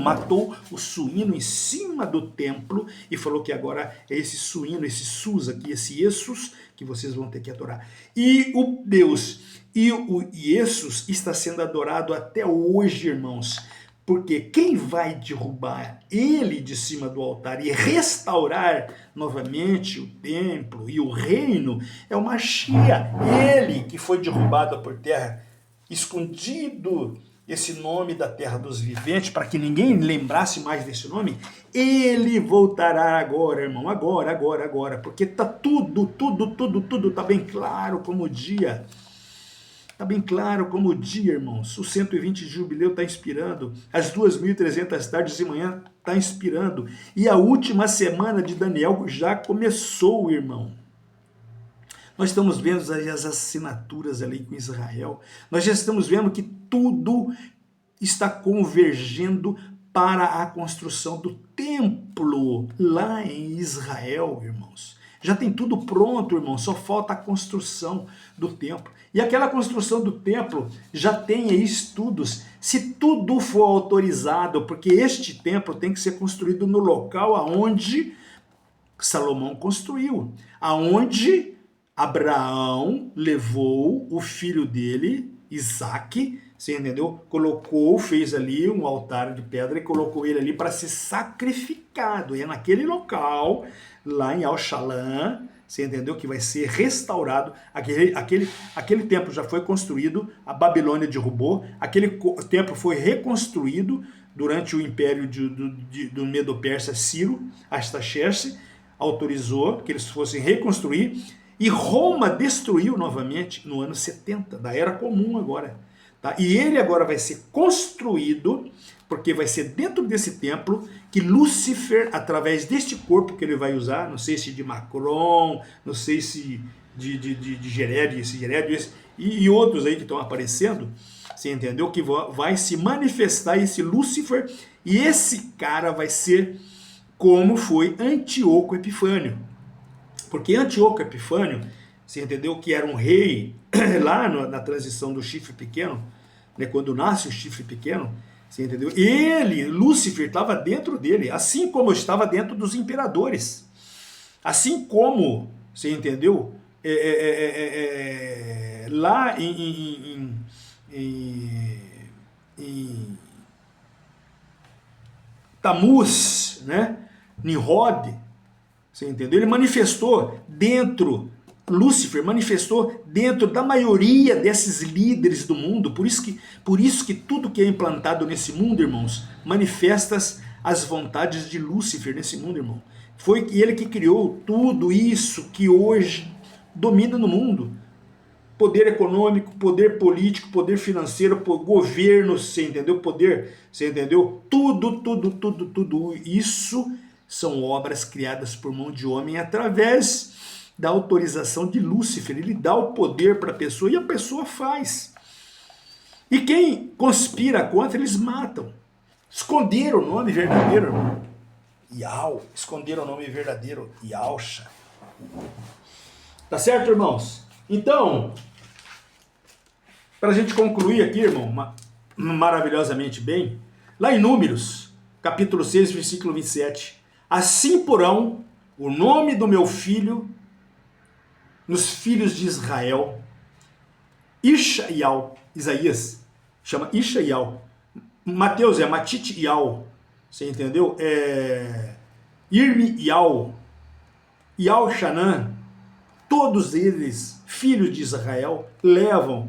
matou o suíno em cima do templo e falou que agora é esse suíno, esse sus aqui, esse Jesus que vocês vão ter que adorar. E o Deus e o Jesus está sendo adorado até hoje, irmãos. Porque quem vai derrubar ele de cima do altar e restaurar novamente o templo e o reino é o Mashiach. Ele que foi derrubado por terra, escondido esse nome da terra dos viventes, para que ninguém lembrasse mais desse nome, ele voltará agora, irmão, agora, porque tá tudo tá bem claro como o dia. Está bem claro como o dia, irmãos. O 120 de jubileu está inspirando. As 2.300 tardes de manhã está inspirando. E a última semana de Daniel já começou, irmão. Nós estamos vendo as assinaturas ali com Israel. Nós já estamos vendo que tudo está convergendo para a construção do templo lá em Israel, irmãos. Já tem tudo pronto, irmão, só falta a construção do templo. E aquela construção do templo já tem aí estudos, se tudo for autorizado, porque este templo tem que ser construído no local aonde Salomão construiu, aonde Abraão levou o filho dele, Isaque, você entendeu? Fez ali um altar de pedra e colocou ele ali para ser sacrificado. E é naquele local, lá em Al-Shalom, você entendeu? Que vai ser restaurado. Aquele templo já foi construído, a Babilônia derrubou, aquele templo foi reconstruído durante o império do Medo-Persa Ciro, Artaxerxes, autorizou que eles fossem reconstruir, e Roma destruiu novamente no ano 70, da Era Comum agora. Tá? E ele agora vai ser construído, porque vai ser dentro desse templo que Lúcifer, através deste corpo que ele vai usar, não sei se de Macron, não sei se de Gerédio, e outros aí que estão aparecendo, você entendeu? Que vai se manifestar esse Lúcifer, e esse cara vai ser como foi Antíoco Epifânio. Porque Antíoco Epifânio, você entendeu, que era um rei lá na transição do chifre pequeno, né, quando nasce o chifre pequeno, você entendeu? Ele, Lúcifer, estava dentro dele, assim como estava dentro dos imperadores. Assim como, você entendeu, lá em Tamuz, né? Nimrod, você entendeu? Ele manifestou dentro, Lúcifer manifestou dentro da maioria desses líderes do mundo, por isso que tudo que é implantado nesse mundo, irmãos, manifesta as vontades de Lúcifer nesse mundo, irmão. Foi ele que criou tudo isso que hoje domina no mundo. Poder econômico, poder político, poder financeiro, governo, você entendeu? Poder, você entendeu? Tudo isso são obras criadas por mão de homem através da autorização de Lúcifer. Ele dá o poder para a pessoa e a pessoa faz. E quem conspira contra, eles matam. Esconderam o nome verdadeiro, irmão. Iau. Esconderam o nome verdadeiro. Iausha. Tá certo, irmãos? Então, para a gente concluir aqui, irmão, maravilhosamente bem, lá em Números, capítulo 6, versículo 27, assim porão o nome do meu filho nos filhos de Israel, Ishaial, Isaías chama Ishaial, Mateus é Matitial, você entendeu? Irmial, Ial-Shanã, todos eles, filhos de Israel, levam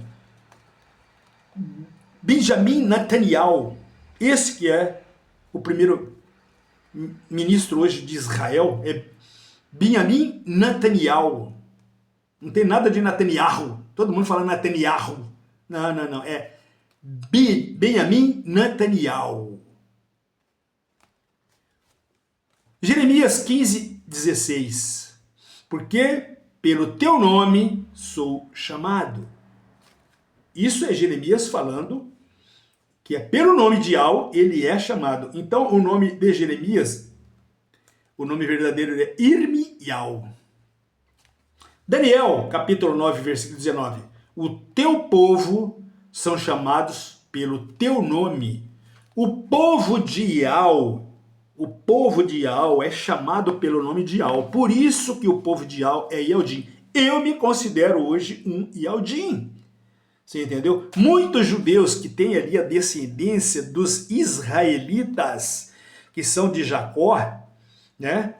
Benjamim Netanyahu, esse que é o primeiro ministro hoje de Israel, é Benjamim Netanyahu. Não tem nada de Netanyahu. Todo mundo fala Netanyahu. Não. É Benjamim Netanyahu. Jeremias 15, 16. Porque pelo teu nome sou chamado. Isso é Jeremias falando que é pelo nome de Al ele é chamado. Então o nome de Jeremias, o nome verdadeiro é Irmial. Daniel, capítulo 9, versículo 19. O teu povo são chamados pelo teu nome. O povo de Al é chamado pelo nome de Al. Por isso que o povo de Al é Yaldim. Eu me considero hoje um Yaldim. Você entendeu? Muitos judeus que têm ali a descendência dos israelitas, que são de Jacó, né?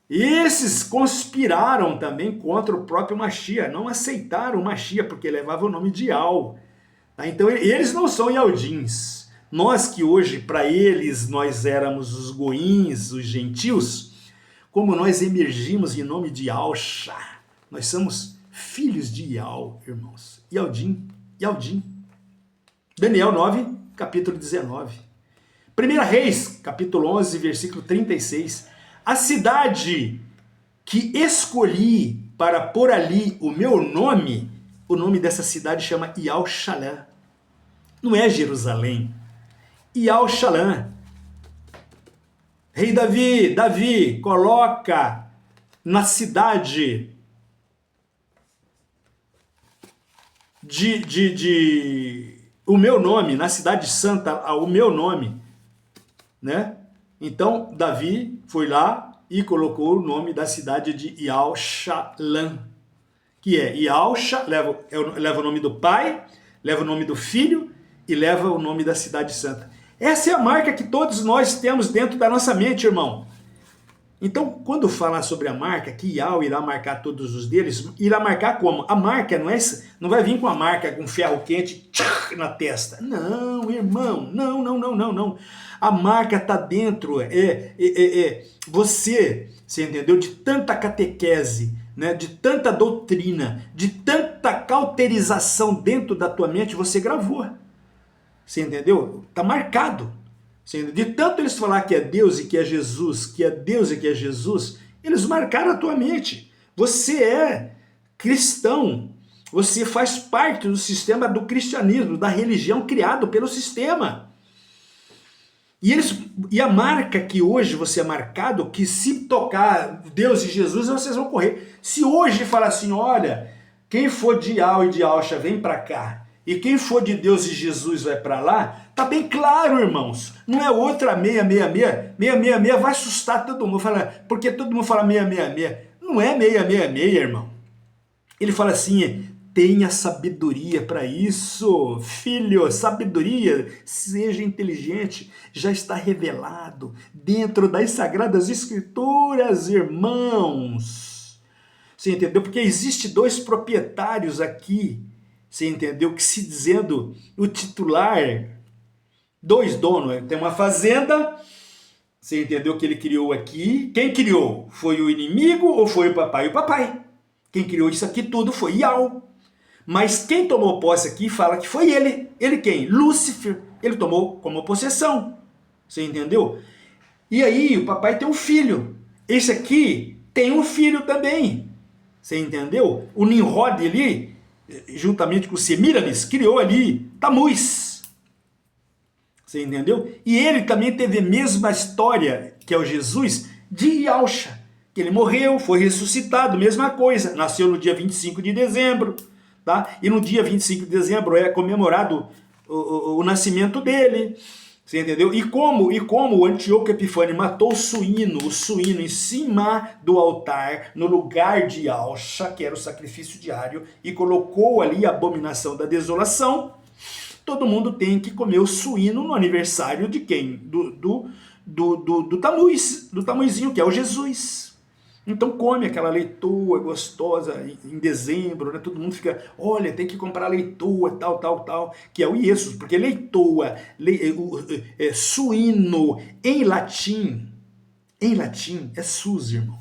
Esses conspiraram também contra o próprio Mashiach, não aceitaram o Mashiach porque levava o nome de Al. Tá? Então eles não são Yaldins. Nós que hoje, para eles, nós éramos os goins, os gentios, como nós emergimos em nome de Alcha, nós somos filhos de Ial, irmãos. Yaldim. Daniel 9, capítulo 19. 1 Reis, capítulo 11, versículo 36. A cidade que escolhi para pôr ali o meu nome, o nome dessa cidade chama Ial-Shalã. Não é Jerusalém. Ial-Shalã. Rei Davi, coloca na cidade o meu nome, na cidade santa, o meu nome, né? Então, Davi foi lá e colocou o nome da cidade de Ial-Shalã, que é Ial-Shalã, leva o nome do pai, leva o nome do filho e leva o nome da cidade santa. Essa é a marca que todos nós temos dentro da nossa mente, irmão. Então, quando falar sobre a marca, que Ial irá marcar todos os deles, irá marcar como? A marca não vai vir com a marca com ferro quente na testa. Não, irmão, não. A marca está dentro, você entendeu? De tanta catequese, né? De tanta doutrina, de tanta cauterização dentro da tua mente, você gravou. Você entendeu? Está marcado. De tanto eles falar que é Deus e que é Jesus, que é Deus e que é Jesus, eles marcaram a tua mente. Você é cristão. Você faz parte do sistema do cristianismo, da religião criado pelo sistema. E a marca que hoje você é marcado, que se tocar Deus e Jesus, vocês vão correr. Se hoje falar assim, olha, quem for de Al e de Alcha, vem para cá. E quem for de Deus e Jesus vai para lá, tá bem claro, irmãos. Não é outra 666. 666 vai assustar todo mundo, porque todo mundo fala 666. Não é 666, irmão. Ele fala assim, tenha sabedoria para isso, filho, sabedoria, seja inteligente, já está revelado dentro das Sagradas Escrituras, irmãos. Você entendeu? Porque existe dois proprietários aqui, você entendeu? Que se dizendo o titular, dois donos, tem uma fazenda, você entendeu que ele criou aqui. Quem criou? Foi o inimigo ou foi o papai? O papai. Quem criou isso aqui tudo foi Yau. Mas quem tomou posse aqui fala que foi ele. Ele quem? Lúcifer. Ele tomou como possessão. Você entendeu? E aí o papai tem um filho. Esse aqui tem um filho também. Você entendeu? O Nimrod ali, juntamente com o Semiramis, criou ali Tamuz. Você entendeu? E ele também teve a mesma história, que é o Jesus, de Yalcha. Que ele morreu, foi ressuscitado, mesma coisa. Nasceu no dia 25 de dezembro. Tá? E no dia 25 de dezembro é comemorado o nascimento dele. Você entendeu? E como o Antíoco Epifânio matou o suíno em cima do altar, no lugar de Yalcha, que era o sacrifício diário, e colocou ali a abominação da desolação, todo mundo tem que comer o suíno no aniversário de quem? Do Tamuzinho, que é o Jesus. Então come aquela leitoa gostosa em dezembro, né? Todo mundo fica, olha, tem que comprar leitoa, tal, que é o Jesus, porque leitoa, suíno, em latim é sus, irmão.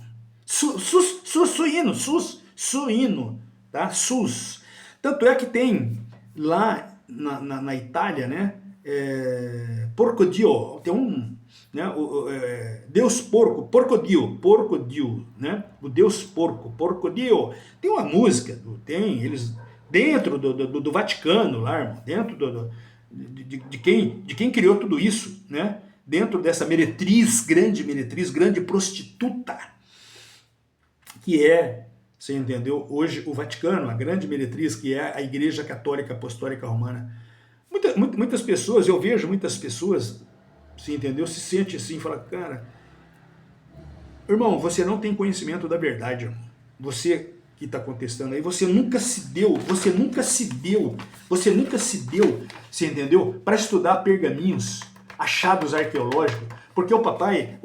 Suíno, tá? Sus. Tanto é que tem lá na Itália, né? Porco Dio, tem um, né, Deus porco Dio, né, o Deus porco Dio, tem uma música, tem eles dentro do Vaticano lá, irmão, dentro de quem criou tudo isso, né, dentro dessa meretriz, grande prostituta, que é, você entendeu, hoje o Vaticano, a grande meretriz, que é a Igreja Católica Apostólica Romana. Muitas pessoas, eu vejo muitas pessoas, você entendeu? Se sente assim, fala, cara, irmão, você não tem conhecimento da verdade, irmão. Você que está contestando aí, você nunca se deu, você entendeu? Para estudar pergaminhos, achados arqueológicos, porque o papai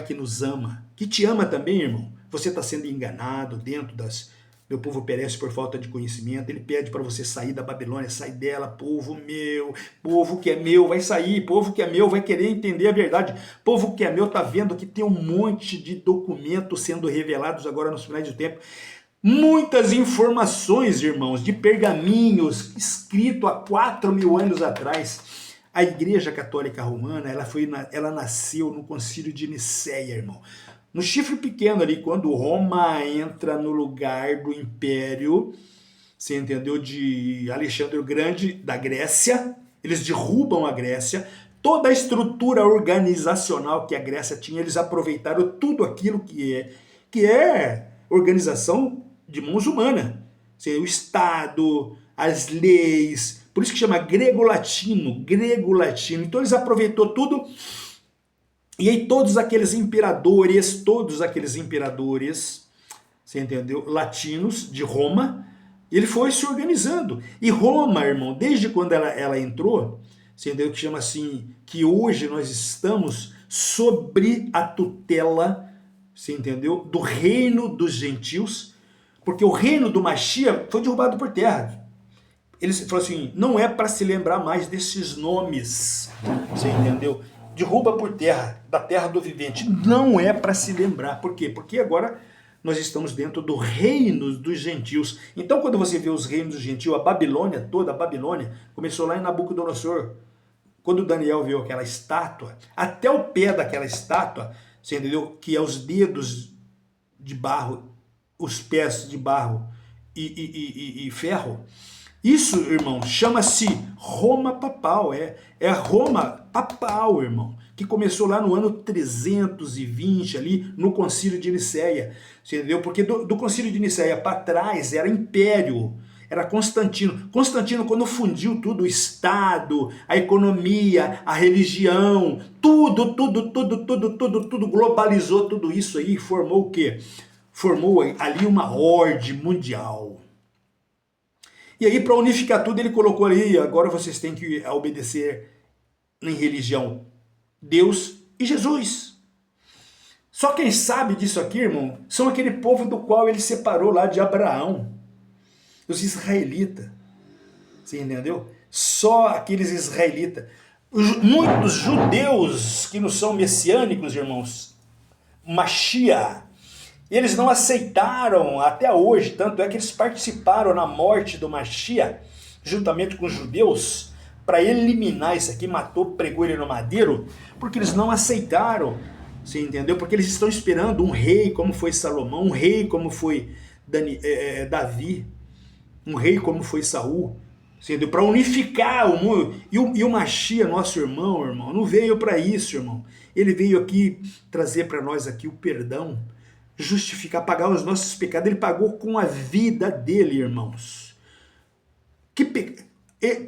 que nos ama, que te ama também, irmão, você está sendo enganado dentro das... Meu povo perece por falta de conhecimento. Ele pede para você sair da Babilônia, sai dela, povo meu. Povo que é meu vai sair, povo que é meu vai querer entender a verdade. Povo que é meu tá vendo que tem um monte de documentos sendo revelados agora nos finais do tempo. Muitas informações, irmãos, de pergaminhos escrito há 4.000 anos atrás. A Igreja Católica Romana, ela nasceu no Concílio de Nicéia, irmão. No chifre pequeno ali, quando Roma entra no lugar do império, você entendeu, de Alexandre o Grande, da Grécia, eles derrubam a Grécia, toda a estrutura organizacional que a Grécia tinha, eles aproveitaram tudo aquilo que é organização de mãos humanas. O Estado, as leis, por isso que chama grego-latino. Então eles aproveitou tudo. E aí todos aqueles imperadores, você entendeu, latinos de Roma, ele foi se organizando. E Roma, irmão, desde quando ela entrou, você entendeu, que chama assim, que hoje nós estamos sobre a tutela, você entendeu, do reino dos gentios, porque o reino do Mashiach foi derrubado por terra. Eles falaram assim, não é para se lembrar mais desses nomes, você entendeu? Derruba por terra, da terra do vivente. Não é para se lembrar. Por quê? Porque agora nós estamos dentro do reino dos gentios. Então, quando você vê os reinos dos gentios, a Babilônia toda, a Babilônia, começou lá em Nabucodonosor. Quando Daniel viu aquela estátua, até o pé daquela estátua, você entendeu? Que é os dedos de barro, os pés de barro e ferro. Isso, irmão, chama-se Roma Papal, é a Roma Papal, irmão, que começou lá no ano 320, ali no Concílio de Nicéia, você entendeu? Porque do Concílio de Nicéia para trás era Império, era Constantino. Constantino, quando fundiu tudo, o Estado, a economia, a religião, tudo, globalizou tudo isso aí e formou o quê? formou ali uma ordem mundial. E aí, para unificar tudo, ele colocou ali, agora vocês têm que obedecer em religião Deus e Jesus. Só quem sabe disso aqui, irmão, são aquele povo do qual ele separou lá de Abraão, os israelitas. Você entendeu? Só aqueles israelitas. Muitos judeus que não são messiânicos, irmãos, Mashiach, eles não aceitaram até hoje, tanto é que eles participaram na morte do Mashiach, juntamente com os judeus, para eliminar isso aqui, matou, pregou ele no madeiro, porque eles não aceitaram, você entendeu? Porque eles estão esperando um rei como foi Salomão, um rei como foi Davi, um rei como foi Saul, para unificar o mundo. E o Mashiach, nosso irmão, não veio para isso, irmão. Ele veio aqui trazer para nós aqui o perdão, justificar, pagar os nossos pecados. Ele pagou com a vida dele, irmãos.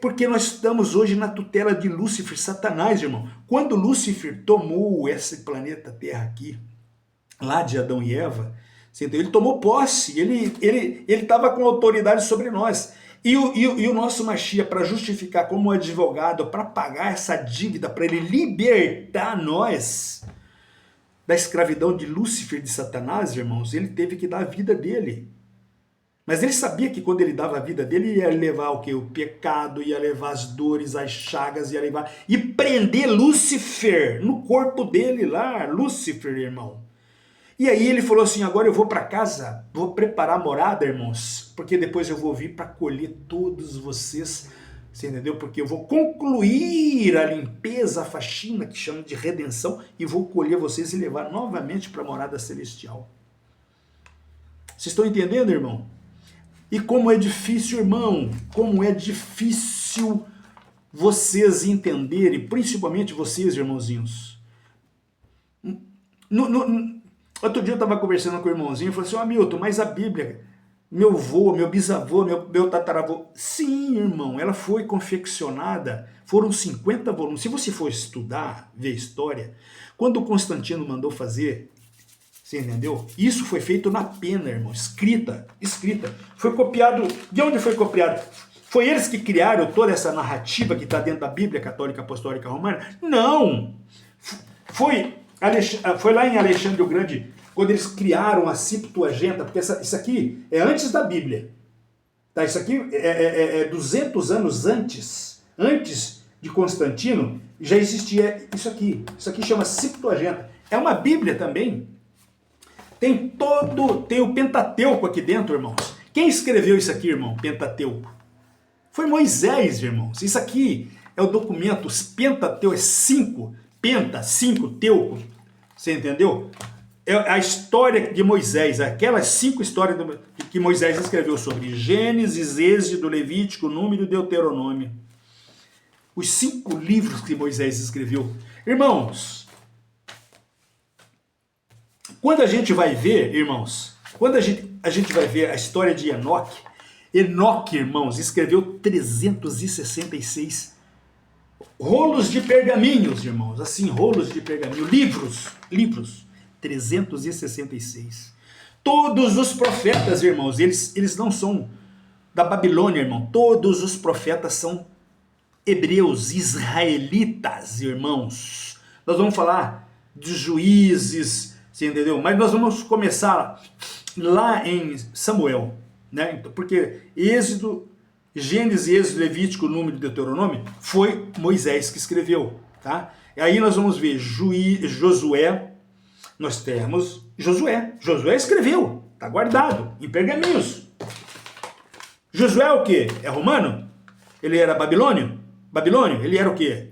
Porque nós estamos hoje na tutela de Lúcifer, Satanás, irmão. Quando Lúcifer tomou esse planeta Terra aqui, lá de Adão e Eva, ele tomou posse, ele estava com autoridade sobre nós. E o nosso Mashiach, para justificar como advogado, para pagar essa dívida, para ele libertar nós da escravidão de Lúcifer, de Satanás, irmãos, ele teve que dar a vida dele. Mas ele sabia que quando ele dava a vida dele, ia levar o quê? O pecado, ia levar as dores, as chagas, ia levar... E prender Lúcifer no corpo dele lá, Lúcifer, irmão. E aí ele falou assim, agora eu vou para casa, vou preparar a morada, irmãos, porque depois eu vou vir para colher todos vocês, você entendeu? Porque eu vou concluir a limpeza, a faxina, que chama de redenção, e vou colher vocês e levar novamente para a morada celestial. Vocês estão entendendo, irmão? E como é difícil, irmão, como é difícil vocês entenderem, principalmente vocês, irmãozinhos. Outro dia eu estava conversando com o irmãozinho e falei assim, Hamilton, mas a Bíblia, meu avô, meu bisavô, meu tataravô, sim, irmão, ela foi confeccionada, foram 50 volumes. Se você for estudar, ver história, quando Constantino mandou fazer, você entendeu? Isso foi feito na pena, irmão, escrita. Foi copiado, de onde foi copiado? Foi eles que criaram toda essa narrativa que está dentro da Bíblia Católica Apostólica Romana? Não! Foi lá em Alexandre o Grande, quando eles criaram a Septuaginta, porque isso aqui é antes da Bíblia. Tá? Isso aqui é 200 anos antes de Constantino, já existia isso aqui. Isso aqui chama Septuaginta. É uma Bíblia também. Tem o Pentateuco aqui dentro, irmãos. Quem escreveu isso aqui, irmão, Pentateuco? Foi Moisés, irmãos. Isso aqui é o documento, os Pentateuco, é 5, Penta, 5, Teuco. Você entendeu? É a história de Moisés, aquelas 5 histórias que Moisés escreveu sobre Gênesis, Êxodo, Levítico, Número e Deuteronômio. Os 5 livros que Moisés escreveu. Irmãos, quando a gente vai ver, irmãos, quando a gente vai ver a história de Enoque, irmãos, escreveu 366 rolos de pergaminhos, irmãos, assim, rolos de pergaminho, livros, 366. Todos os profetas, irmãos, eles não são da Babilônia, irmão, todos os profetas são hebreus, israelitas, irmãos. Nós vamos falar de Juízes, você entendeu? Mas nós vamos começar lá em Samuel, né? Porque Êxodo, Gênesis, Êxodo, Levítico, Número e Deuteronômio foi Moisés que escreveu, tá? E aí nós vamos ver Josué, nós temos Josué escreveu, tá guardado em pergaminhos. Josué é o quê? É romano? Ele era babilônio? Ele era o quê?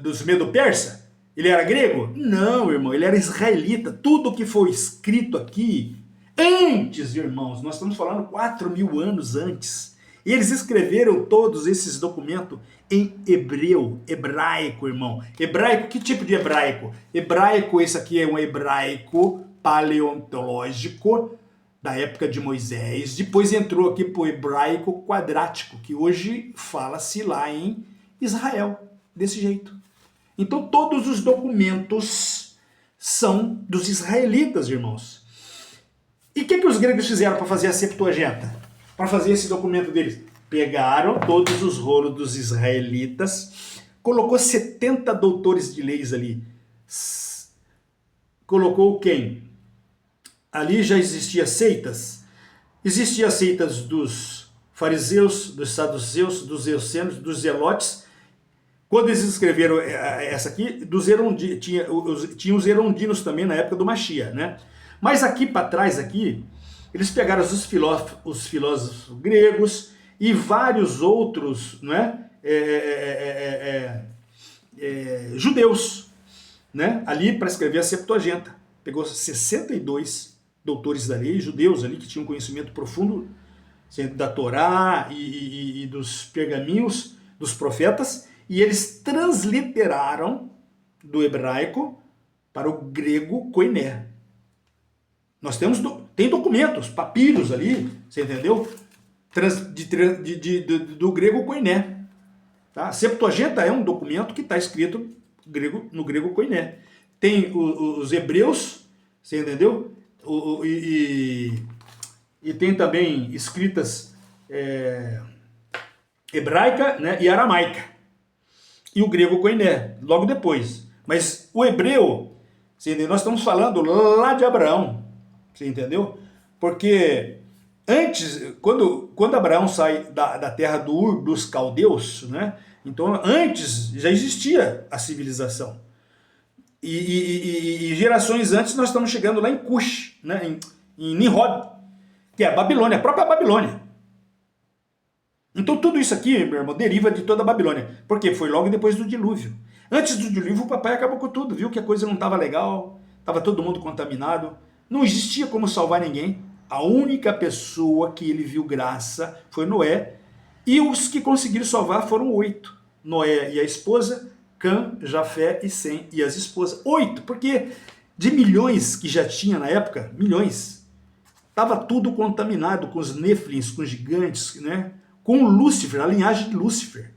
Dos Medo-Persa? Ele era grego? Não, irmão, ele era israelita. Tudo que foi escrito aqui, antes, irmãos, nós estamos falando 4.000 anos antes. Eles escreveram todos esses documentos em hebraico, irmão. Hebraico, que tipo de hebraico? Hebraico, esse aqui é um hebraico paleontológico da época de Moisés. Depois entrou aqui para o hebraico quadrático, que hoje fala-se lá em Israel, desse jeito. Então todos os documentos são dos israelitas, irmãos. E o que os gregos fizeram para fazer a Septuaginta? Para fazer esse documento deles? Pegaram todos os rolos dos israelitas, colocou 70 doutores de leis ali. Colocou quem? Ali já existia seitas. Existia seitas dos fariseus, dos saduceus, dos essênios, dos zelotes. Quando eles escreveram essa aqui, tinha os erondinos também na época do Machia, né? Mas aqui para trás, aqui, eles pegaram os filósofos gregos e vários outros, né? Judeus, né? Ali para escrever a Septuaginta. Pegou 62 doutores da lei, judeus ali, que tinham conhecimento profundo da Torá e dos pergaminhos dos profetas, e eles transliteraram do hebraico para o grego koiné. Nós tem documentos, papiros ali, você entendeu? Do grego koiné. Tá? Septuaginta é um documento que está escrito no grego koiné. Tem os hebreus, você entendeu? E tem também escritas hebraica, né, e aramaica. E o grego koiné, logo depois. Mas o hebreu, você entendeu? Nós estamos falando lá de Abraão, você entendeu? Porque antes, quando Abraão sai da terra dos caldeus, né, então antes já existia a civilização. E gerações antes nós estamos chegando lá em Cush, né, em Nimrod, que é a Babilônia, a própria Babilônia. Então tudo isso aqui, meu irmão, deriva de toda a Babilônia, porque foi logo depois do dilúvio. Antes do dilúvio o papai acabou com tudo, viu que a coisa não estava legal, estava todo mundo contaminado, não existia como salvar ninguém. A única pessoa que ele viu graça foi Noé, e os que conseguiram salvar foram 8. Noé e a esposa, Cã, Jafé e Sem e as esposas. 8, porque de milhões que já tinha na época, milhões, estava tudo contaminado com os Neflins, com os gigantes, né? Com Lúcifer, a linhagem de Lúcifer.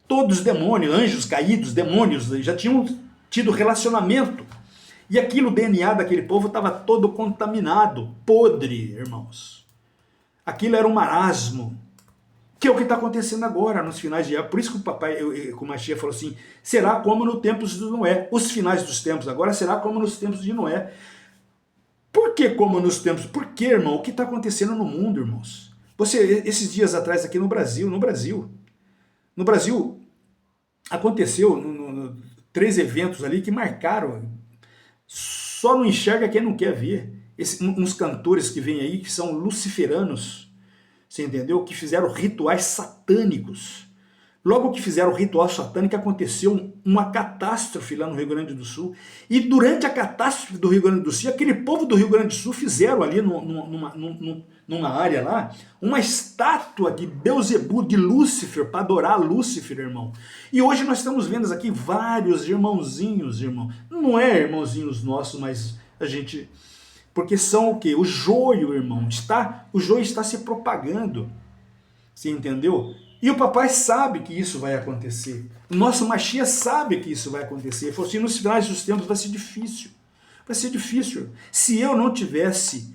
Todos os demônios, anjos caídos, demônios, já tinham tido relacionamento. E aquilo, o DNA daquele povo estava todo contaminado, podre, irmãos. Aquilo era um marasmo, que é o que está acontecendo agora, nos finais de época. Por isso que o papai, com Machia, falou assim, será como no tempos de Noé. Os finais dos tempos agora será como nos tempos de Noé. Por que como nos tempos? Porque, irmão, o que está acontecendo no mundo, irmãos? Esses dias atrás aqui no Brasil aconteceu 3 eventos ali que marcaram, só não enxerga quem não quer ver. Uns cantores que vêm aí, que são luciferanos, você entendeu? Que fizeram rituais satânicos. Logo que fizeram o ritual satânico, aconteceu uma catástrofe lá no Rio Grande do Sul. E durante a catástrofe do Rio Grande do Sul, aquele povo do Rio Grande do Sul fizeram ali numa área lá, uma estátua de Beuzebu, de Lúcifer, para adorar Lúcifer, irmão. E hoje nós estamos vendo aqui vários irmãozinhos, irmão. Não é irmãozinhos nossos, mas a gente... Porque são o quê? O joio, irmão. O joio está se propagando. Você entendeu? E o papai sabe que isso vai acontecer. O nosso Machia sabe que isso vai acontecer. Ele falou assim, nos finais dos tempos vai ser difícil. Vai ser difícil. Se eu não tivesse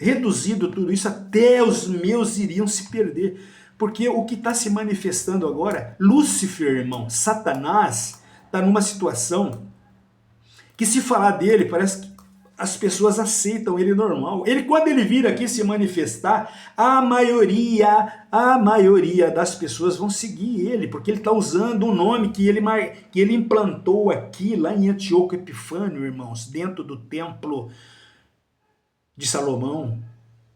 reduzido tudo isso, até os meus iriam se perder. Porque o que está se manifestando agora, Lúcifer, irmão, Satanás, está numa situação que, se falar dele, parece que as pessoas aceitam ele normal. Quando ele vir aqui se manifestar, a maioria das pessoas vão seguir ele, porque ele está usando um nome que ele implantou aqui, lá em Antíoco Epifânio, irmãos, dentro do templo de Salomão.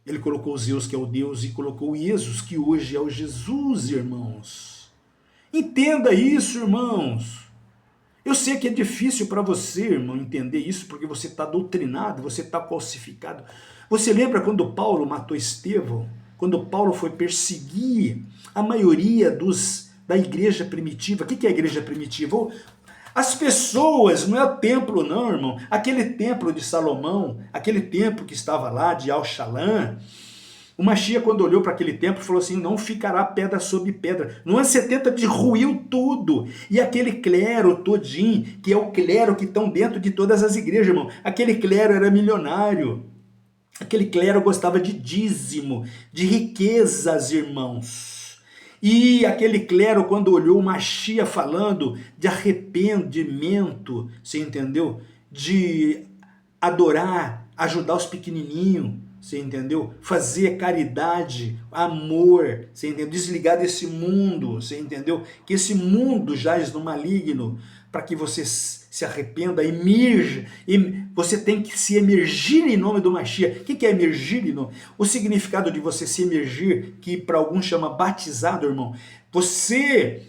Ele colocou Zeus, que é o Deus, e colocou Jesus, que hoje é o Jesus, irmãos. Entenda isso, irmãos. Eu sei que é difícil para você, irmão, entender isso, porque você está doutrinado, você está calcificado. Você lembra quando Paulo matou Estevão? Quando Paulo foi perseguir a maioria da igreja primitiva. O que é a igreja primitiva? As pessoas, não é o templo não, irmão. Aquele templo de Salomão, aquele templo que estava lá, de Al-Shalã, o Machia, quando olhou para aquele templo, falou assim, não ficará pedra sobre pedra. No ano 70 derruiu tudo. E aquele clero todinho, que é o clero que estão dentro de todas as igrejas, irmão. Aquele clero era milionário. Aquele clero gostava de dízimo, de riquezas, irmãos. E aquele clero, quando olhou o Mashiach falando de arrependimento, você entendeu? De adorar, ajudar os pequenininhos, você entendeu? Fazer caridade, amor, você entendeu? Desligar desse mundo, você entendeu? Que esse mundo jaz no maligno, para que você se arrependa, emerja, você tem que se emergir em nome do Mashiach. O que é emergir em nome? O significado de você se emergir, que para alguns chama batizado, irmão, você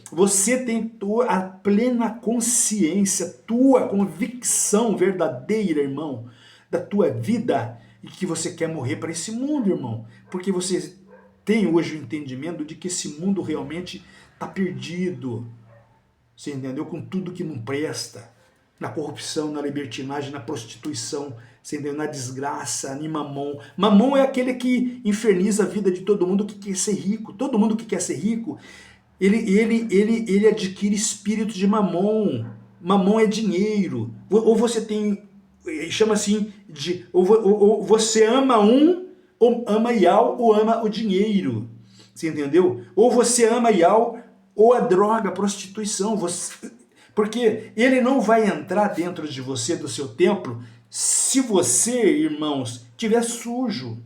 tem a plena consciência, tua convicção verdadeira, irmão, da tua vida, e que você quer morrer para esse mundo, irmão, porque você tem hoje o entendimento de que esse mundo realmente está perdido, você entendeu? Com tudo que não presta, na corrupção, na libertinagem, na prostituição, você entendeu? Na desgraça, em mamon. Mamon é aquele que inferniza a vida de todo mundo que quer ser rico. Todo mundo que quer ser rico, ele adquire espírito de mamon. Mamon é dinheiro. Ou você tem, chama assim, ou você ama ou ama Yau, ou ama o dinheiro. Você entendeu? Ou você ama Yau, ou a droga, a prostituição. Porque ele não vai entrar dentro de você, do seu templo, se você, irmãos, estiver sujo.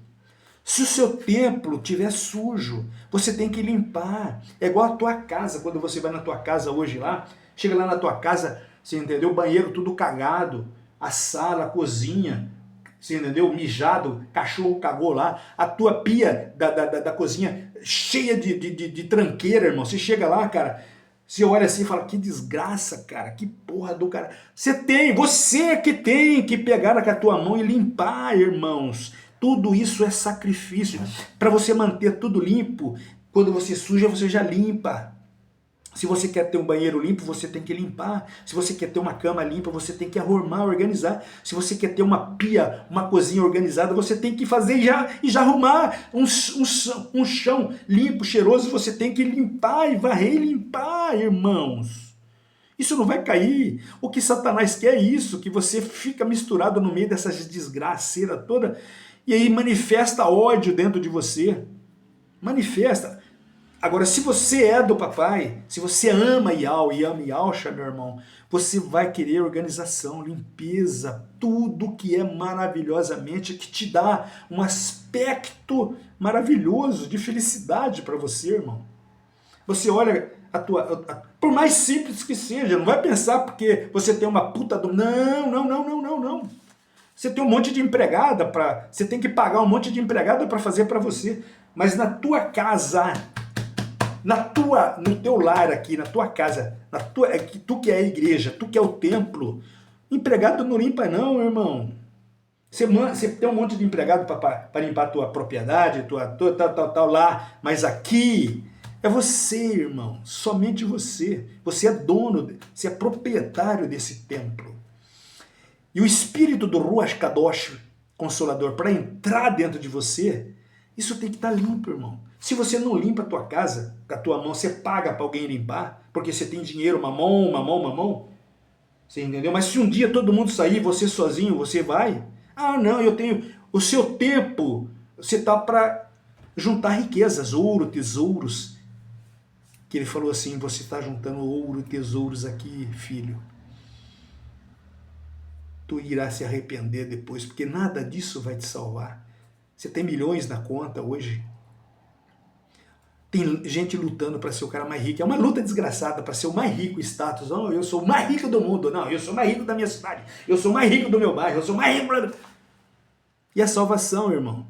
Se o seu templo estiver sujo, você tem que limpar. É igual a tua casa, quando você vai na tua casa hoje lá, chega lá na tua casa, você entendeu? O banheiro tudo cagado, a sala, a cozinha, você entendeu? Mijado, cachorro cagou lá, a tua pia da cozinha cheia de tranqueira, irmão. Você chega lá, cara, você olha assim e fala, que desgraça, cara, que porra do cara. Você que tem que pegar com a tua mão e limpar, irmãos. Tudo isso é sacrifício. Para você manter tudo limpo, quando você suja, você já limpa. Se você quer ter um banheiro limpo, você tem que limpar. Se você quer ter uma cama limpa, você tem que arrumar, organizar. Se você quer ter uma pia, uma cozinha organizada, você tem que fazer e já arrumar um chão limpo, cheiroso. Você tem que limpar e varrer e limpar, irmãos. Isso não vai cair. O que Satanás quer é isso, que você fica misturado no meio dessas desgraceiras toda e aí manifesta ódio dentro de você. Manifesta. Agora, se você é do papai, se você ama Yau e ama Yausha, meu irmão, você vai querer organização, limpeza, tudo que é maravilhosamente, que te dá um aspecto maravilhoso de felicidade para você, irmão. Você olha por mais simples que seja, não vai pensar porque você tem uma puta do... Não. Você tem um monte de empregada você tem que pagar um monte de empregada para fazer para você, mas na tua casa, no teu lar aqui, na tua casa, tu que é a igreja, tu que é o templo, empregado não limpa não, irmão. Você tem um monte de empregado para limpar a tua propriedade, tal lá, mas aqui é você, irmão, somente você. Você é dono, você é proprietário desse templo. E o espírito do Ruach Kadosh, Consolador, para entrar dentro de você, isso tem que estar limpo, irmão. Se você não limpa a tua casa com a tua mão, você paga para alguém limpar, porque você tem dinheiro, mamão. Você entendeu? Mas se um dia todo mundo sair, você sozinho, você vai? Ah, não, eu tenho... O seu tempo, você tá para juntar riquezas, ouro, tesouros. Que ele falou assim, você está juntando ouro e tesouros aqui, filho. Tu irás se arrepender depois, porque nada disso vai te salvar. Você tem milhões na conta hoje. Tem gente lutando para ser o cara mais rico. É uma luta desgraçada para ser o mais rico status. Oh, eu sou o mais rico do mundo. Não, eu sou o mais rico da minha cidade. Eu sou o mais rico do meu bairro. Eu sou o mais rico... E a salvação, irmão?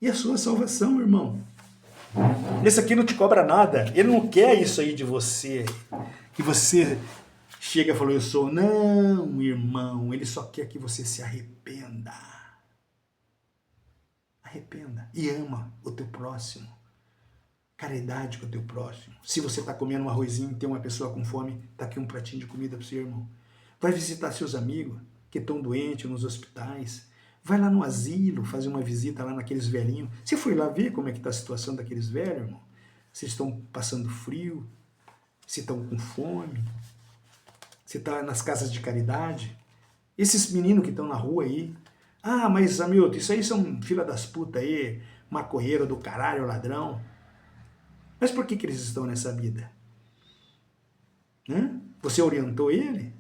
E a sua salvação, irmão? Esse aqui não te cobra nada. Ele não quer isso aí de você. Que você chega e fala, eu sou... Não, irmão. Ele só quer que você se arrependa. Arrependa. E ama o teu próximo. Caridade com o teu próximo. Se você está comendo um arrozinho e tem uma pessoa com fome, tá aqui um pratinho de comida para você, irmão. Vai visitar seus amigos que estão doentes nos hospitais. Vai lá no asilo, fazer uma visita lá naqueles velhinhos. Você foi lá ver como é que está a situação daqueles velhos, irmão? Se estão passando frio, se estão com fome, se está nas casas de caridade. Esses meninos que estão na rua aí, Ah, mas Hamilton, isso aí são fila das putas aí, maconheiro do caralho, ladrão. Mas por que eles estão nessa vida? Né? Você orientou ele?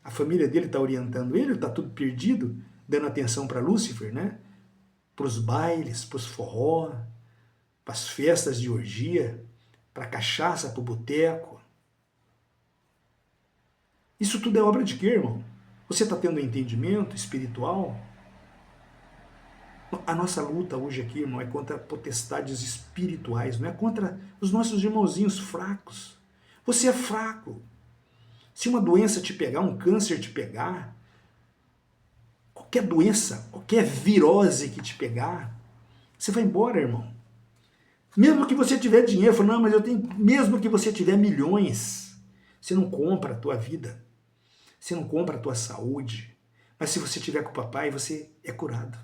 A família dele está orientando ele? Está tudo perdido? Dando atenção para Lúcifer, né? Para os bailes, para os forró, para as festas de orgia, para a cachaça, para o boteco. Isso tudo é obra de quê, irmão? Você está tendo um entendimento espiritual? A nossa luta hoje aqui, irmão, é contra potestades espirituais, não é contra os nossos irmãozinhos fracos. Você é fraco. Se uma doença te pegar, um câncer te pegar, qualquer doença, qualquer virose que te pegar, você vai embora, irmão. Mesmo que você tiver dinheiro, fala, não, mas eu tenho, mesmo que você tiver milhões, você não compra a tua vida, você não compra a tua saúde, mas se você tiver com o papai, você é curado.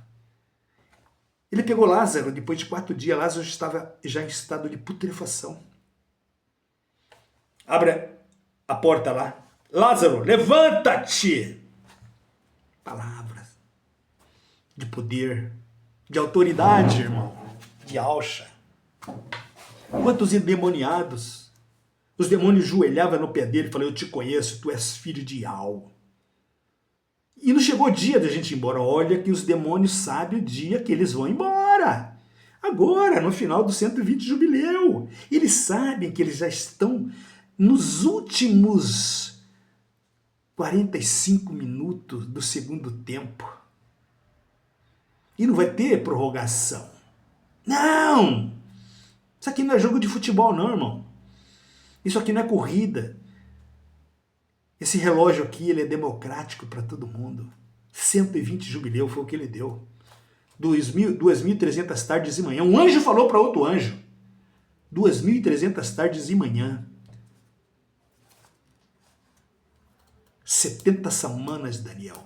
Ele pegou Lázaro, depois de 4 dias, Lázaro estava já em estado de putrefação. Abre a porta lá. Lázaro, levanta-te! Palavras de poder, de autoridade, irmão, de alcha. Quantos endemoniados, os demônios joelhavam no pé dele e falavam, eu te conheço, tu és filho de Ial. E não chegou o dia da gente ir embora. Olha que os demônios sabem o dia que eles vão embora. Agora, no final do 120 jubileu. Eles sabem que eles já estão nos últimos 45 minutos do segundo tempo. E não vai ter prorrogação. Não! Isso aqui não é jogo de futebol não, irmão. Isso aqui não é corrida. Esse relógio aqui, ele é democrático para todo mundo. 120 jubileu foi o que ele deu. 2.300 tardes e manhã. Um anjo falou para outro anjo. 2.300 tardes e manhã. 70 semanas, Daniel.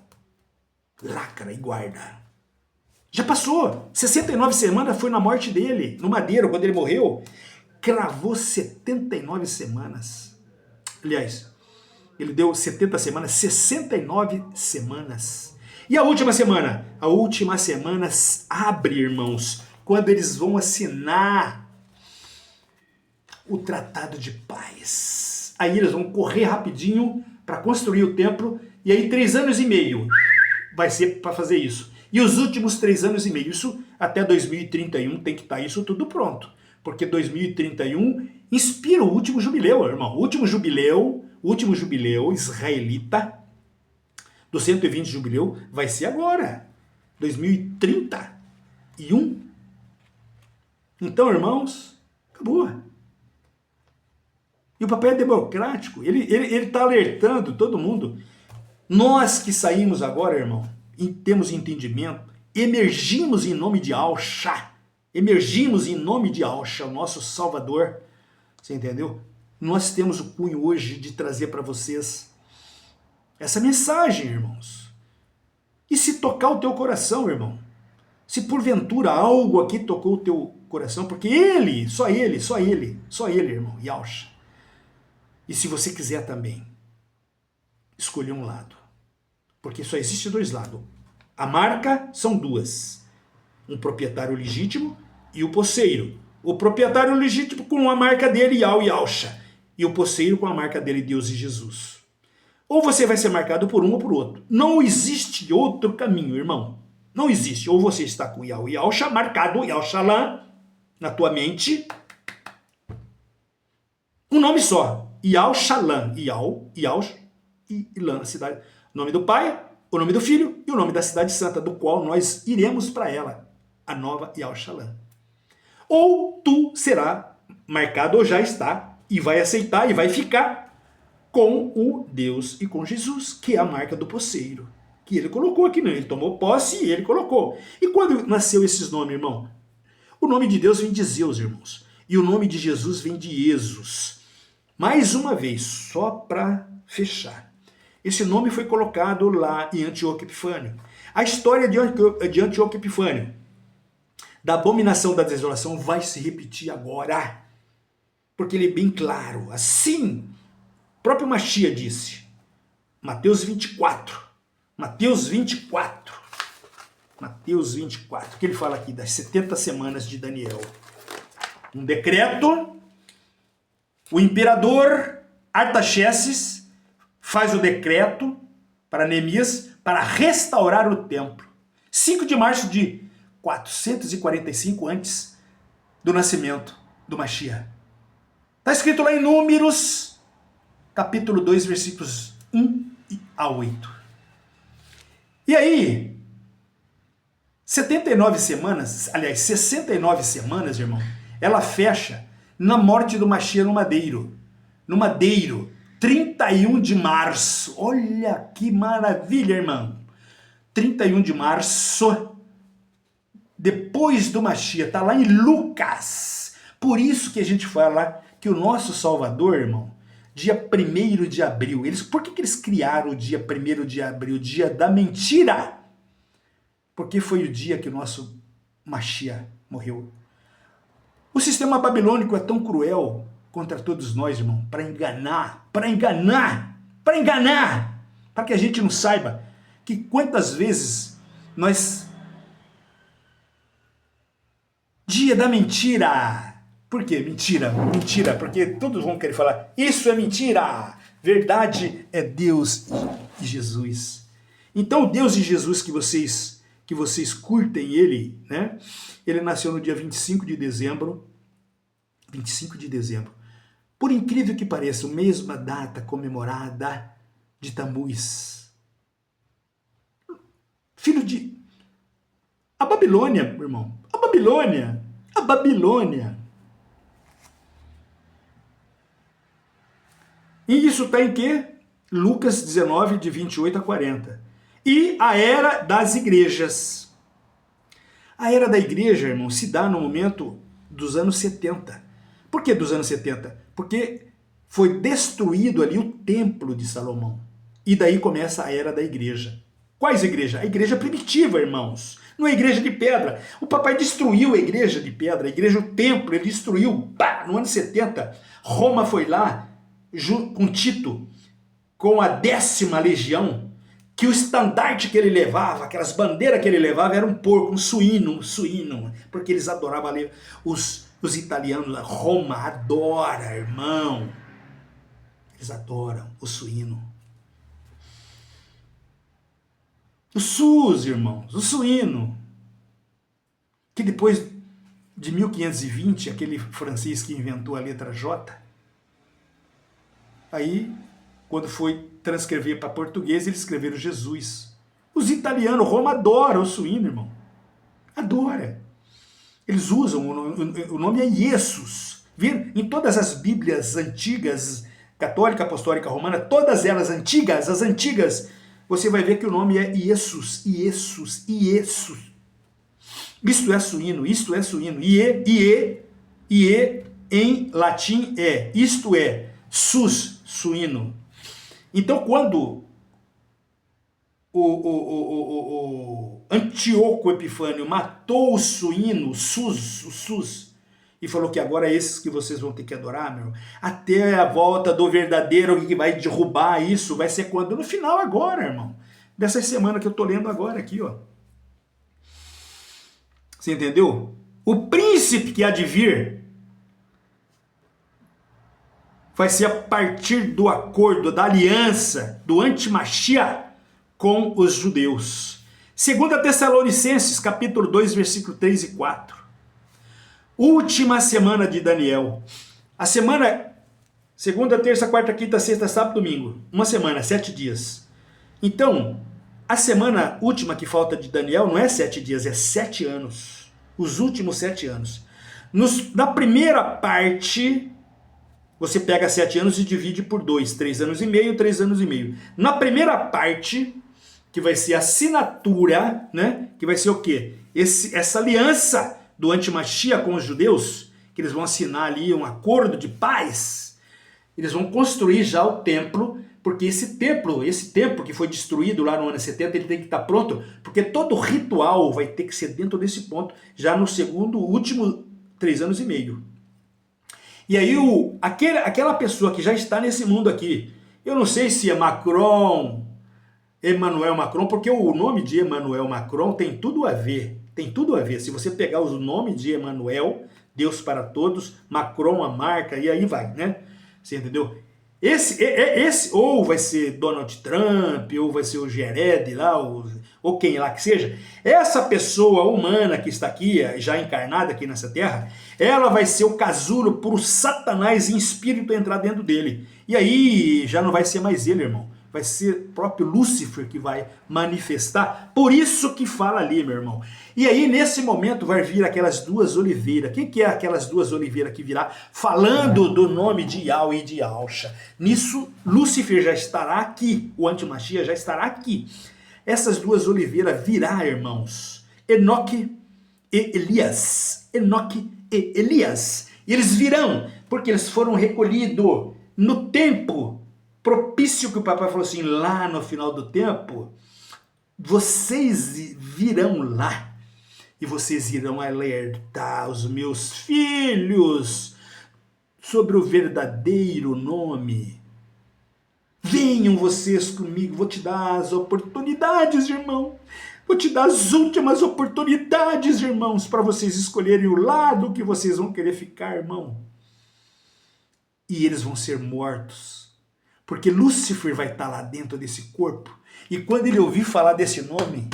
Lacra e guarda. Já passou. 69 semanas foi na morte dele, no madeiro, quando ele morreu. Cravou 79 semanas. Aliás, ele deu 70 semanas, 69 semanas. E a última semana? A última semana abre, irmãos, quando eles vão assinar o Tratado de Paz. Aí eles vão correr rapidinho para construir o templo, e aí 3 anos e meio vai ser para fazer isso. E os últimos 3 anos e meio, isso até 2031 tem que estar isso tudo pronto. Porque 2031 inspira o último jubileu, irmão. O último jubileu israelita do 120 jubileu vai ser agora, 2031. Então, irmãos, acabou. E o papel é democrático, ele está alertando todo mundo. Nós que saímos agora, irmão, temos entendimento, emergimos em nome de Alxa, o nosso Salvador, você entendeu? Nós temos o cunho hoje de trazer para vocês essa mensagem, irmãos. E se tocar o teu coração, irmão, se porventura algo aqui tocou o teu coração, porque só ele, irmão, Yalcha. E se você quiser também, escolher um lado. Porque só existe 2 lados. A marca são 2. Um proprietário legítimo e o posseiro. O proprietário legítimo com a marca dele, Yal e Yalcha. E o posseiro com a marca dele, Deus e Jesus. Ou você vai ser marcado por um ou por outro. Não existe outro caminho, irmão. Não existe. Ou você está com Yal e Yalcha, marcado Yalchalan na tua mente. Um nome só. Yalchalan. Yal, Yalch e Ilan, a cidade. O nome do Pai, o nome do Filho e o nome da cidade santa, do qual nós iremos para ela. A nova Yalchalan. Ou tu será marcado, ou já está, e vai aceitar, e vai ficar com o Deus e com Jesus, que é a marca do posseiro, que ele colocou aqui, né? Ele tomou posse e ele colocou. E quando nasceu esses nomes, irmão? O nome de Deus vem de Zeus, irmãos, e o nome de Jesus vem de Jesus. Mais uma vez, só para fechar. Esse nome foi colocado lá em Antíoco Epifânio. A história de Antíoco Epifânio, da abominação da desolação, vai se repetir agora. Porque ele é bem claro. Assim, o próprio Machia disse. Mateus 24. Mateus 24. Mateus 24, o que ele fala aqui das 70 semanas de Daniel. Um decreto, o imperador Artaxerxes faz o decreto para Neemias para restaurar o templo. 5 de março de 445 antes do nascimento do Mashiach. Está escrito lá em Números, capítulo 2, versículos 1 a 8. E aí, 69 semanas, aliás, 69 semanas, irmão, ela fecha na morte do Mashiach no madeiro, 31 de março. Olha que maravilha, irmão. 31 de março, depois do Mashiach, está lá em Lucas. Por isso que a gente fala que o nosso Salvador, irmão, dia 1º de abril, por que eles criaram o dia 1º de abril, o dia da mentira? Porque foi o dia que o nosso Mashiach morreu. O sistema babilônico é tão cruel contra todos nós, irmão, para enganar, para que a gente não saiba que quantas vezes nós... Dia da mentira. Por quê? Mentira, porque todos vão querer falar, isso é mentira. Verdade é Deus e Jesus. Então o Deus e Jesus que vocês curtem ele, né? Ele nasceu no dia 25 de dezembro. 25 de dezembro. Por incrível que pareça, a mesma data comemorada de Tamuz. Filho de... A Babilônia, irmão. A Babilônia. E isso está em quê? Lucas 19, de 28 a 40. E a era das igrejas. A era da igreja, irmão, se dá no momento dos anos 70. Por que dos anos 70? Porque foi destruído ali o templo de Salomão. E daí começa a era da igreja. Quais igrejas? A igreja primitiva, irmãos. Não é a igreja de pedra. O papai destruiu a igreja de pedra, o templo, ele destruiu. Pá, no ano 70, Roma foi lá, com Tito, com a 10ª legião, que o estandarte que ele levava, aquelas bandeiras que ele levava, era um porco, um suíno, porque eles adoravam ali, os italianos, Roma adora, irmão. Eles adoram o suíno. O SUS, irmãos, o suíno. Que depois de 1520, aquele francês que inventou a letra J, aí, quando foi transcrever para português, eles escreveram Jesus. Os italianos, Roma adora o suíno, irmão. Adora. Eles usam, o nome é Jesus. Viram? Em todas as Bíblias antigas, católica, apostólica, romana, todas elas antigas, as antigas, você vai ver que o nome é Jesus. Isto é suíno. Ie, em latim é, isto é, sus, suíno. Então, quando o Antíoco Epifânio matou o suíno, o sus, e falou que agora é esses que vocês vão ter que adorar, meu, até a volta do verdadeiro que vai derrubar isso, vai ser quando? No final agora, irmão. Dessa semana que eu tô lendo agora aqui, ó. Você entendeu? O príncipe que há de vir vai ser a partir do acordo, da aliança, do anti-Mashiach com os judeus. 2 Tessalonicenses, capítulo 2, versículo 3 e 4. Última semana de Daniel. A semana, segunda, terça, quarta, quinta, sexta, sábado, domingo. Uma semana, 7 dias. Então, a semana última que falta de Daniel não é 7 dias, é 7 anos. Os últimos 7 anos. Na primeira parte, você pega 7 anos e divide por 2, 3 anos e meio, 3 anos e meio. Na primeira parte, que vai ser a assinatura, né? Que vai ser o quê? Essa aliança do anti-Mashiach com os judeus, que eles vão assinar ali um acordo de paz. Eles vão construir já o templo, porque esse templo que foi destruído lá no ano 70, ele tem que estar pronto, porque todo ritual vai ter que ser dentro desse ponto, já no último 3 anos e meio. E aí aquela pessoa que já está nesse mundo aqui, eu não sei se é Macron, Emmanuel Macron, porque o nome de Emmanuel Macron tem tudo a ver. Tem tudo a ver. Se você pegar o nome de Emmanuel, Deus para todos, Macron, a marca, e aí vai, né? Você entendeu? Esse ou vai ser Donald Trump, ou vai ser o Gered lá, ou quem lá que seja. Essa pessoa humana que está aqui, já encarnada aqui nessa terra, ela vai ser o casulo para o Satanás em espírito entrar dentro dele. E aí já não vai ser mais ele, irmão. Vai ser o próprio Lúcifer que vai manifestar. Por isso que fala ali, meu irmão. E aí, nesse momento, vai vir aquelas duas oliveiras. O que é aquelas duas oliveiras que virá? Falando do nome de Yahweh e de Alcha. Nisso, Lúcifer já estará aqui. O Antimachia já estará aqui. Essas duas oliveiras virá, irmãos. Enoque e Elias. Enoque e Elias. E eles virão, porque eles foram recolhidos no tempo propício que o papai falou assim, lá no final do tempo, vocês virão lá e vocês irão alertar os meus filhos sobre o verdadeiro nome. Venham vocês comigo, vou te dar as oportunidades, irmão. Vou te dar as últimas oportunidades, irmãos, para vocês escolherem o lado que vocês vão querer ficar, irmão. E eles vão ser mortos. Porque Lúcifer vai estar lá dentro desse corpo. E quando ele ouvir falar desse nome,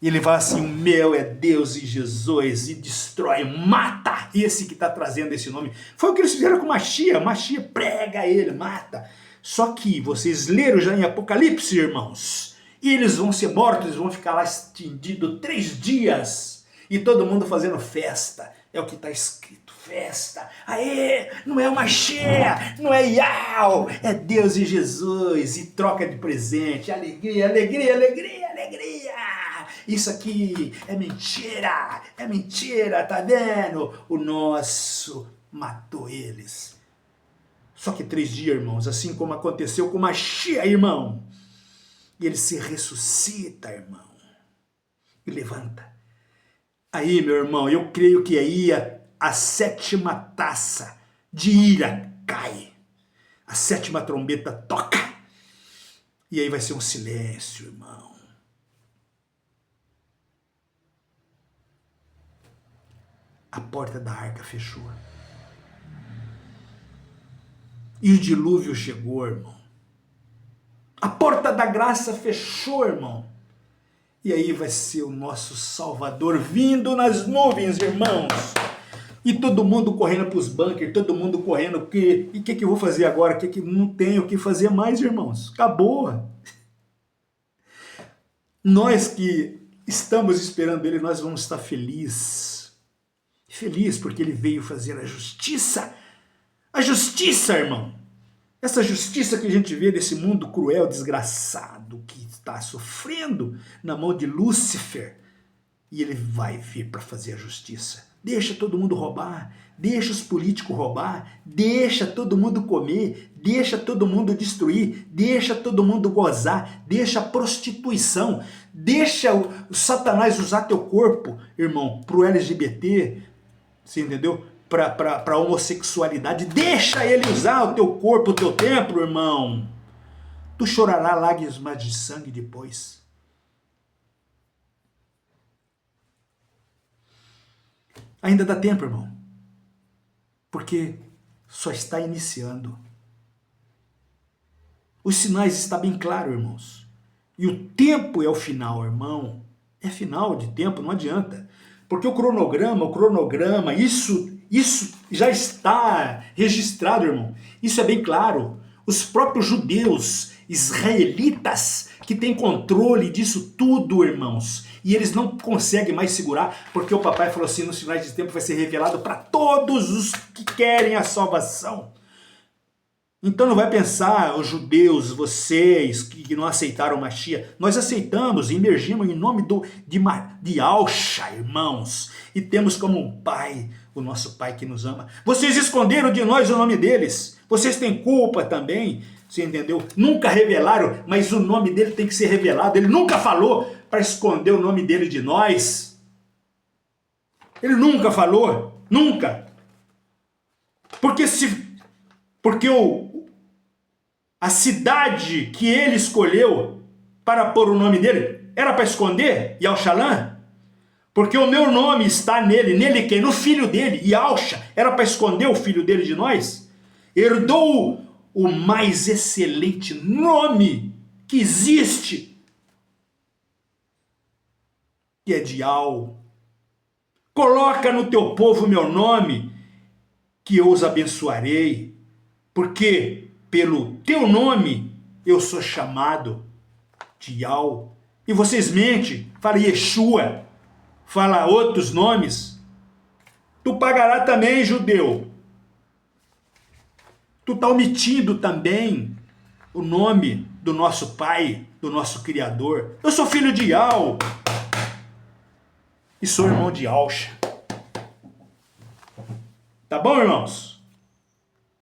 ele vai assim, o meu é Deus e Jesus, e destrói, mata esse que está trazendo esse nome. Foi o que eles fizeram com Machia. Machia prega ele, mata. Só que vocês leram já em Apocalipse, irmãos, e eles vão ser mortos, eles vão ficar lá estendidos 3 dias, e todo mundo fazendo festa. É o que está escrito, festa. Aê, não é uma cheia, não é Iau, é Deus e Jesus, e troca de presente, alegria, alegria, alegria, alegria. Isso aqui é mentira, tá vendo? O nosso matou eles. Só que 3 dias, irmãos, assim como aconteceu com Machia, irmão, e ele se ressuscita, irmão, e levanta. Aí, meu irmão, eu creio que aí a 7ª taça de ira cai. A 7ª trombeta toca. E aí vai ser um silêncio, irmão. A porta da arca fechou. E o dilúvio chegou, irmão. A porta da graça fechou, irmão. E aí vai ser o nosso Salvador vindo nas nuvens, irmãos. E todo mundo correndo para os bunkers, todo mundo correndo, porque... E o que eu vou fazer agora? Que não tenho o que fazer mais, irmãos. Acabou. Nós que estamos esperando ele, nós vamos estar felizes. Feliz porque ele veio fazer a justiça. A justiça, irmão. Essa justiça que a gente vê desse mundo cruel, desgraçado, que está sofrendo na mão de Lúcifer. E ele vai vir para fazer a justiça. Deixa todo mundo roubar, deixa os políticos roubar, deixa todo mundo comer, deixa todo mundo destruir, deixa todo mundo gozar, deixa a prostituição, deixa o Satanás usar teu corpo, irmão, pro LGBT, você entendeu? Para homossexualidade, deixa ele usar o teu corpo, o teu templo, irmão. Tu chorará lágrimas de sangue depois. Ainda dá tempo, irmão, porque só está iniciando. Os sinais estão bem claros, irmãos. E o tempo é o final, irmão. É final de tempo, não adianta. Porque o cronograma, isso já está registrado, irmão. Isso é bem claro. Os próprios judeus, israelitas, que têm controle disso tudo, irmãos. E eles não conseguem mais segurar, porque o papai falou assim, nos finais de tempo vai ser revelado para todos os que querem a salvação. Então não vai pensar, os judeus, vocês que não aceitaram Machia, nós aceitamos, emergimos em nome de Alcha, irmãos, e temos como um pai, o nosso pai que nos ama. Vocês esconderam de nós o nome deles, vocês têm culpa também, você entendeu? Nunca revelaram, mas o nome dele tem que ser revelado, ele nunca falou para esconder o nome dele de nós. Ele nunca falou, nunca. Porque a cidade que ele escolheu para pôr o nome dele? Era para esconder Yahushalã? Porque o meu nome está nele. Nele quem? No filho dele. Yahusha. Era para esconder o filho dele de nós? Herdou o mais excelente nome que existe, que é de Yah. Coloca no teu povo o meu nome, que eu os abençoarei, porque pelo teu nome eu sou chamado de Yah. E vocês mentem, fala Yeshua, fala outros nomes. Tu pagará também, judeu. Tu está omitindo também o nome do nosso Pai, do nosso Criador. Eu sou filho de Yah e sou irmão de Yahusha. Tá bom, irmãos?